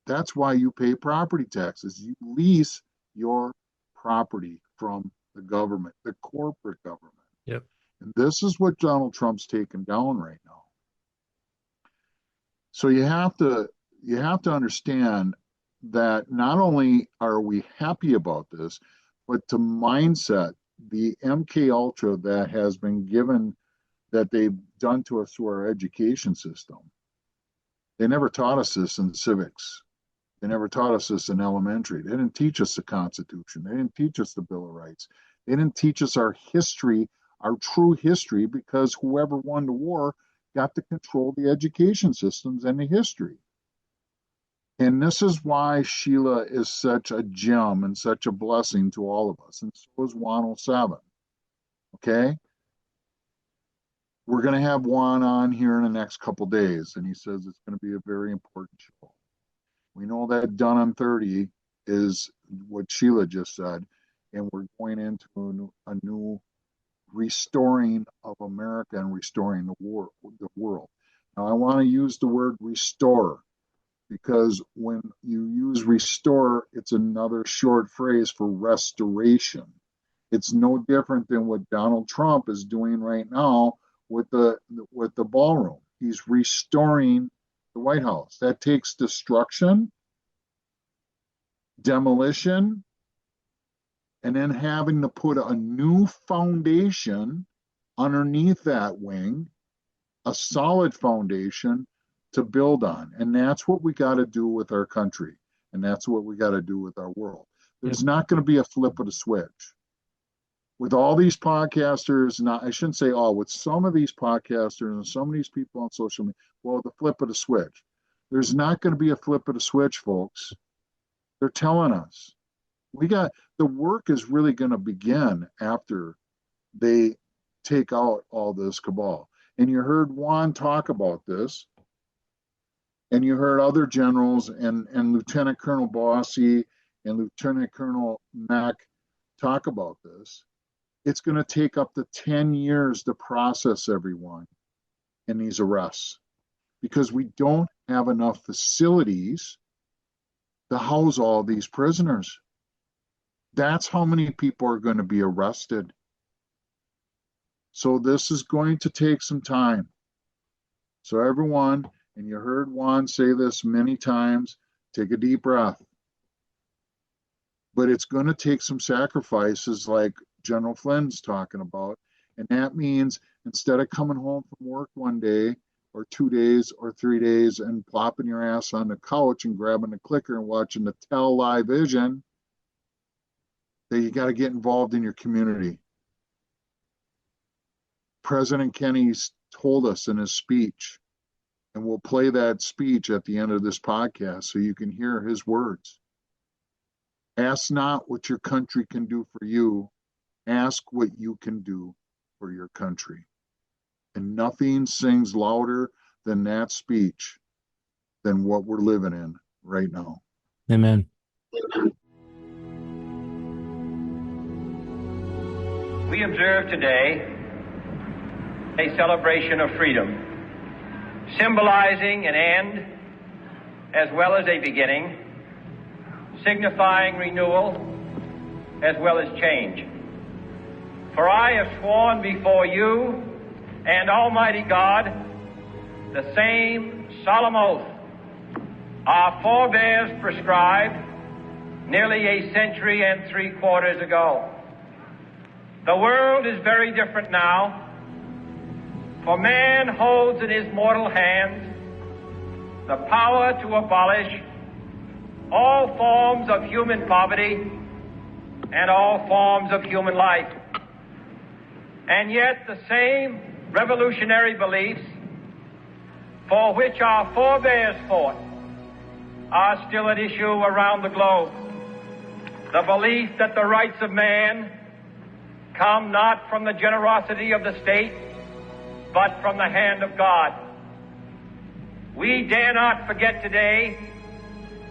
That's why you pay property taxes. You lease your property from the government, the corporate government. Yep. And this is what Donald Trump's taken down right now. So you have to understand that not only are we happy about this, but to mindset the MK Ultra that has been given, that they've done to us through our education system. They never taught us this in civics. They never taught us this in elementary. They didn't teach us the Constitution. They didn't teach us the Bill of Rights. They didn't teach us our history, our true history, because whoever won the war got to control the education systems and the history. And this is why Sheila is such a gem and such a blessing to all of us. And so is 107. Okay? We're going to have Juan on here in the next couple days, and he says it's going to be a very important show. We know that done on 30 is what Sheila just said, and we're going into a new restoring of America and restoring the world. Now, I want to use the word restore, because when you use restore, it's another short phrase for restoration. It's no different than what Donald Trump is doing right now with the ballroom. He's restoring the White House. That takes destruction, demolition, and then having to put a new foundation underneath that wing, a solid foundation to build on. And that's what we got to do with our country. And that's what we got to do with our world. There's not going to be a flip of the switch. With all these podcasters, I shouldn't say all, with some of these podcasters and some of these people on social media, well, the flip of the switch. There's not going to be a flip of the switch, folks. They're telling us. The work is really going to begin after they take out all this cabal. And you heard Juan talk about this, and you heard other generals and Lieutenant Colonel Bossy and Lieutenant Colonel Mack talk about this. It's going to take up to 10 years to process everyone in these arrests, because we don't have enough facilities to house all these prisoners. That's how many people are going to be arrested. So this is going to take some time. So everyone, and you heard Juan say this many times, take a deep breath. But it's going to take some sacrifices like General Flynn's talking about. And that means instead of coming home from work one day or 2 days or 3 days and plopping your ass on the couch and grabbing the clicker and watching the Tell Live Vision, that you got to get involved in your community. President Kennedy's told us in his speech. And we'll play that speech at the end of this podcast so you can hear his words. Ask not what your country can do for you. Ask what you can do for your country. And nothing sings louder than that speech than what we're living in right now. Amen. We observe today a celebration of freedom, symbolizing an end as well as a beginning, signifying renewal as well as change. For I have sworn before you and Almighty God the same solemn oath our forebears prescribed nearly a century and 3/4 ago. The world is very different now, for man holds in his mortal hands the power to abolish all forms of human poverty and all forms of human life. And yet the same revolutionary beliefs for which our forebears fought are still at issue around the globe. The belief that the rights of man come not from the generosity of the state, but from the hand of God. We dare not forget today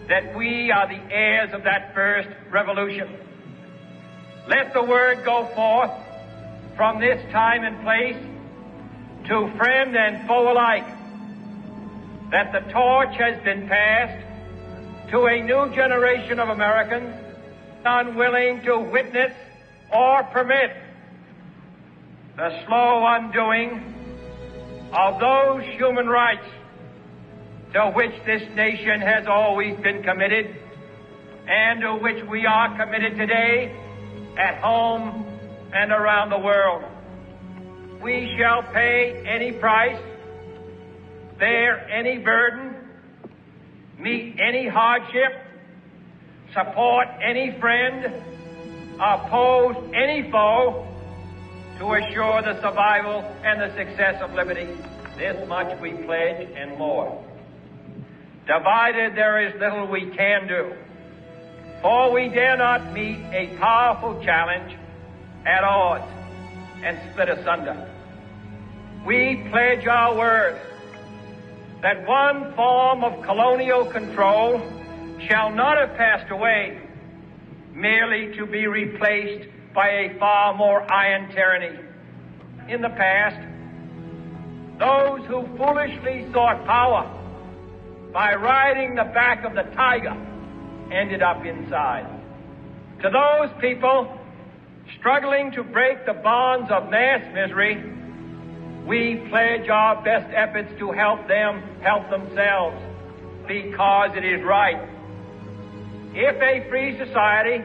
that we are the heirs of that first revolution. Let the word go forth from this time and place to friend and foe alike that the torch has been passed to a new generation of Americans unwilling to witness or permit the slow undoing of those human rights to which this nation has always been committed and to which we are committed today at home and around the world. We shall pay any price, bear any burden, meet any hardship, support any friend, oppose any foe to assure the survival and the success of liberty. This much we pledge and more. Divided there is little we can do, for we dare not meet a powerful challenge at odds and split asunder. We pledge our word that one form of colonial control shall not have passed away, merely to be replaced by a far more iron tyranny. In the past, those who foolishly sought power by riding the back of the tiger ended up inside. To those people struggling to break the bonds of mass misery, we pledge our best efforts to help them help themselves, because it is right. If a free society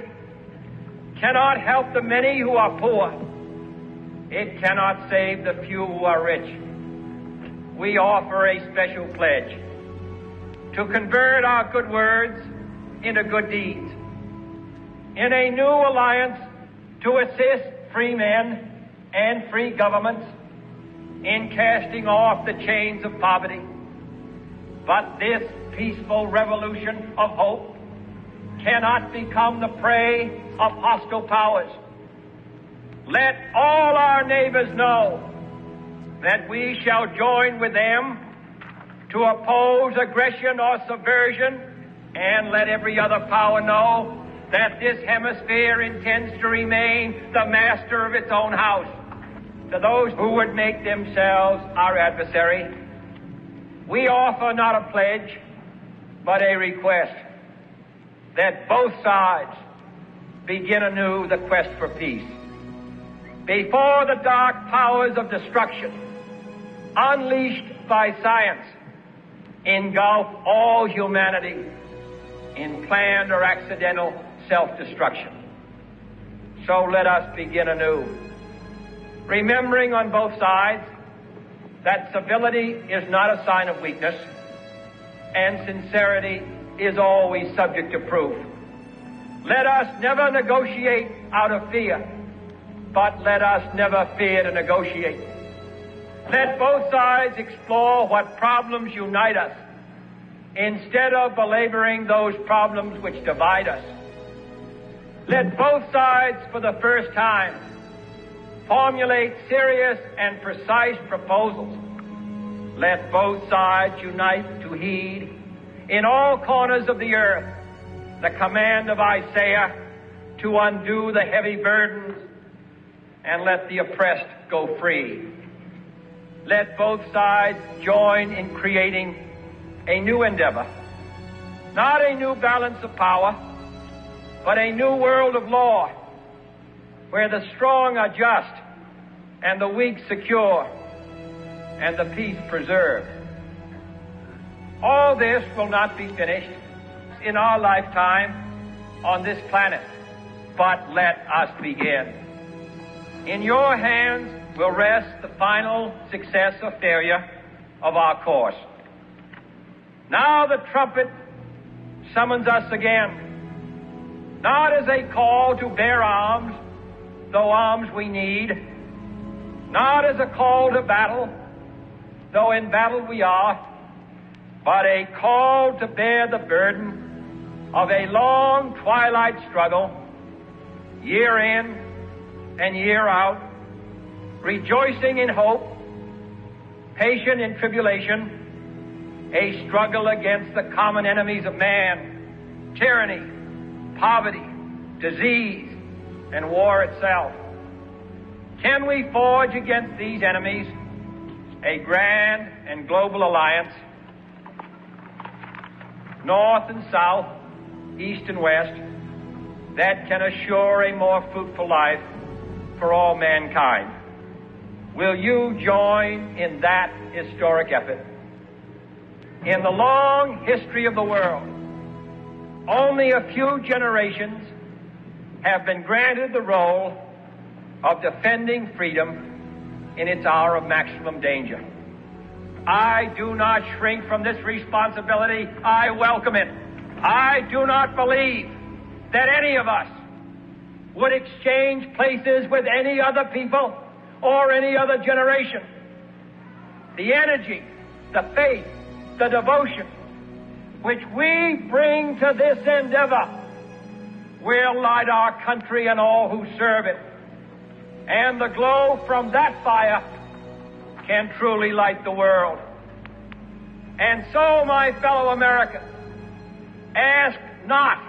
cannot help the many who are poor, it cannot save the few who are rich. We offer a special pledge to convert our good words into good deeds, in a new alliance to assist free men and free governments in casting off the chains of poverty. But this peaceful revolution of hope cannot become the prey of hostile powers. Let all our neighbors know that we shall join with them to oppose aggression or subversion, and let every other power know that this hemisphere intends to remain the master of its own house. To those who would make themselves our adversary, we offer not a pledge, but a request that both sides begin anew the quest for peace. Before the dark powers of destruction, unleashed by science, engulf all humanity in planned or accidental self-destruction. So let us begin anew, remembering on both sides that civility is not a sign of weakness, and sincerity is always subject to proof. Let us never negotiate out of fear, but let us never fear to negotiate. Let both sides explore what problems unite us instead of belaboring those problems which divide us. Let both sides, for the first time, formulate serious and precise proposals. Let both sides unite to heed in all corners of the earth the command of Isaiah to undo the heavy burdens and let the oppressed go free. Let both sides join in creating a new endeavor, not a new balance of power, but a new world of law, where the strong are just and the weak secure and the peace preserved. All this will not be finished in our lifetime on this planet, but let us begin. In your hands will rest the final success or failure of our course. Now the trumpet summons us again, not as a call to bear arms, though arms we need, not as a call to battle, though in battle we are, but a call to bear the burden of a long twilight struggle, year in and year out, rejoicing in hope, patient in tribulation, a struggle against the common enemies of man, tyranny, poverty, disease, and war itself. Can we forge against these enemies a grand and global alliance, north and south, east and west, that can assure a more fruitful life for all mankind? Will you join in that historic effort? In the long history of the world, only a few generations have been granted the role of defending freedom in its hour of maximum danger. I do not shrink from this responsibility. I welcome it. I do not believe that any of us would exchange places with any other people or any other generation. The energy, the faith, the devotion which we bring to this endeavor will light our country and all who serve it. And the glow from that fire can truly light the world. And so, my fellow Americans, ask not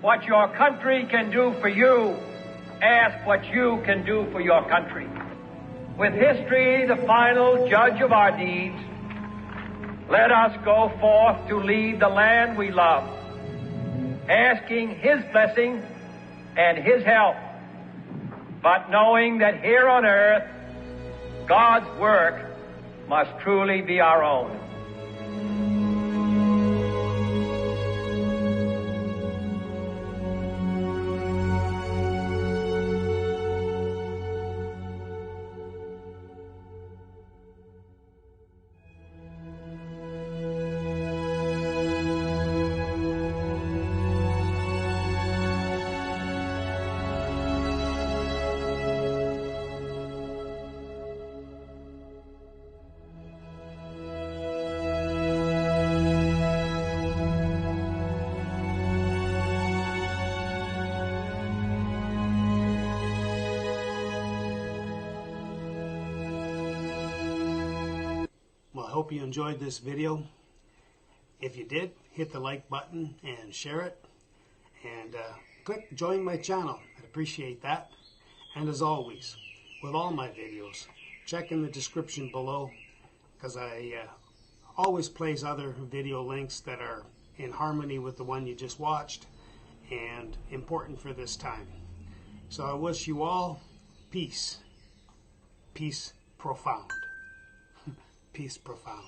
what your country can do for you. Ask what you can do for your country. With history the final judge of our deeds, let us go forth to lead the land we love, asking His blessing and His help, but knowing that here on earth, God's work must truly be our own. Well, I hope you enjoyed this video. If you did, hit the like button and share it. And click join my channel. I'd appreciate that. And as always, with all my videos, check in the description below, because I always place other video links that are in harmony with the one you just watched and important for this time. So I wish you all peace. Peace profound. Peace profound.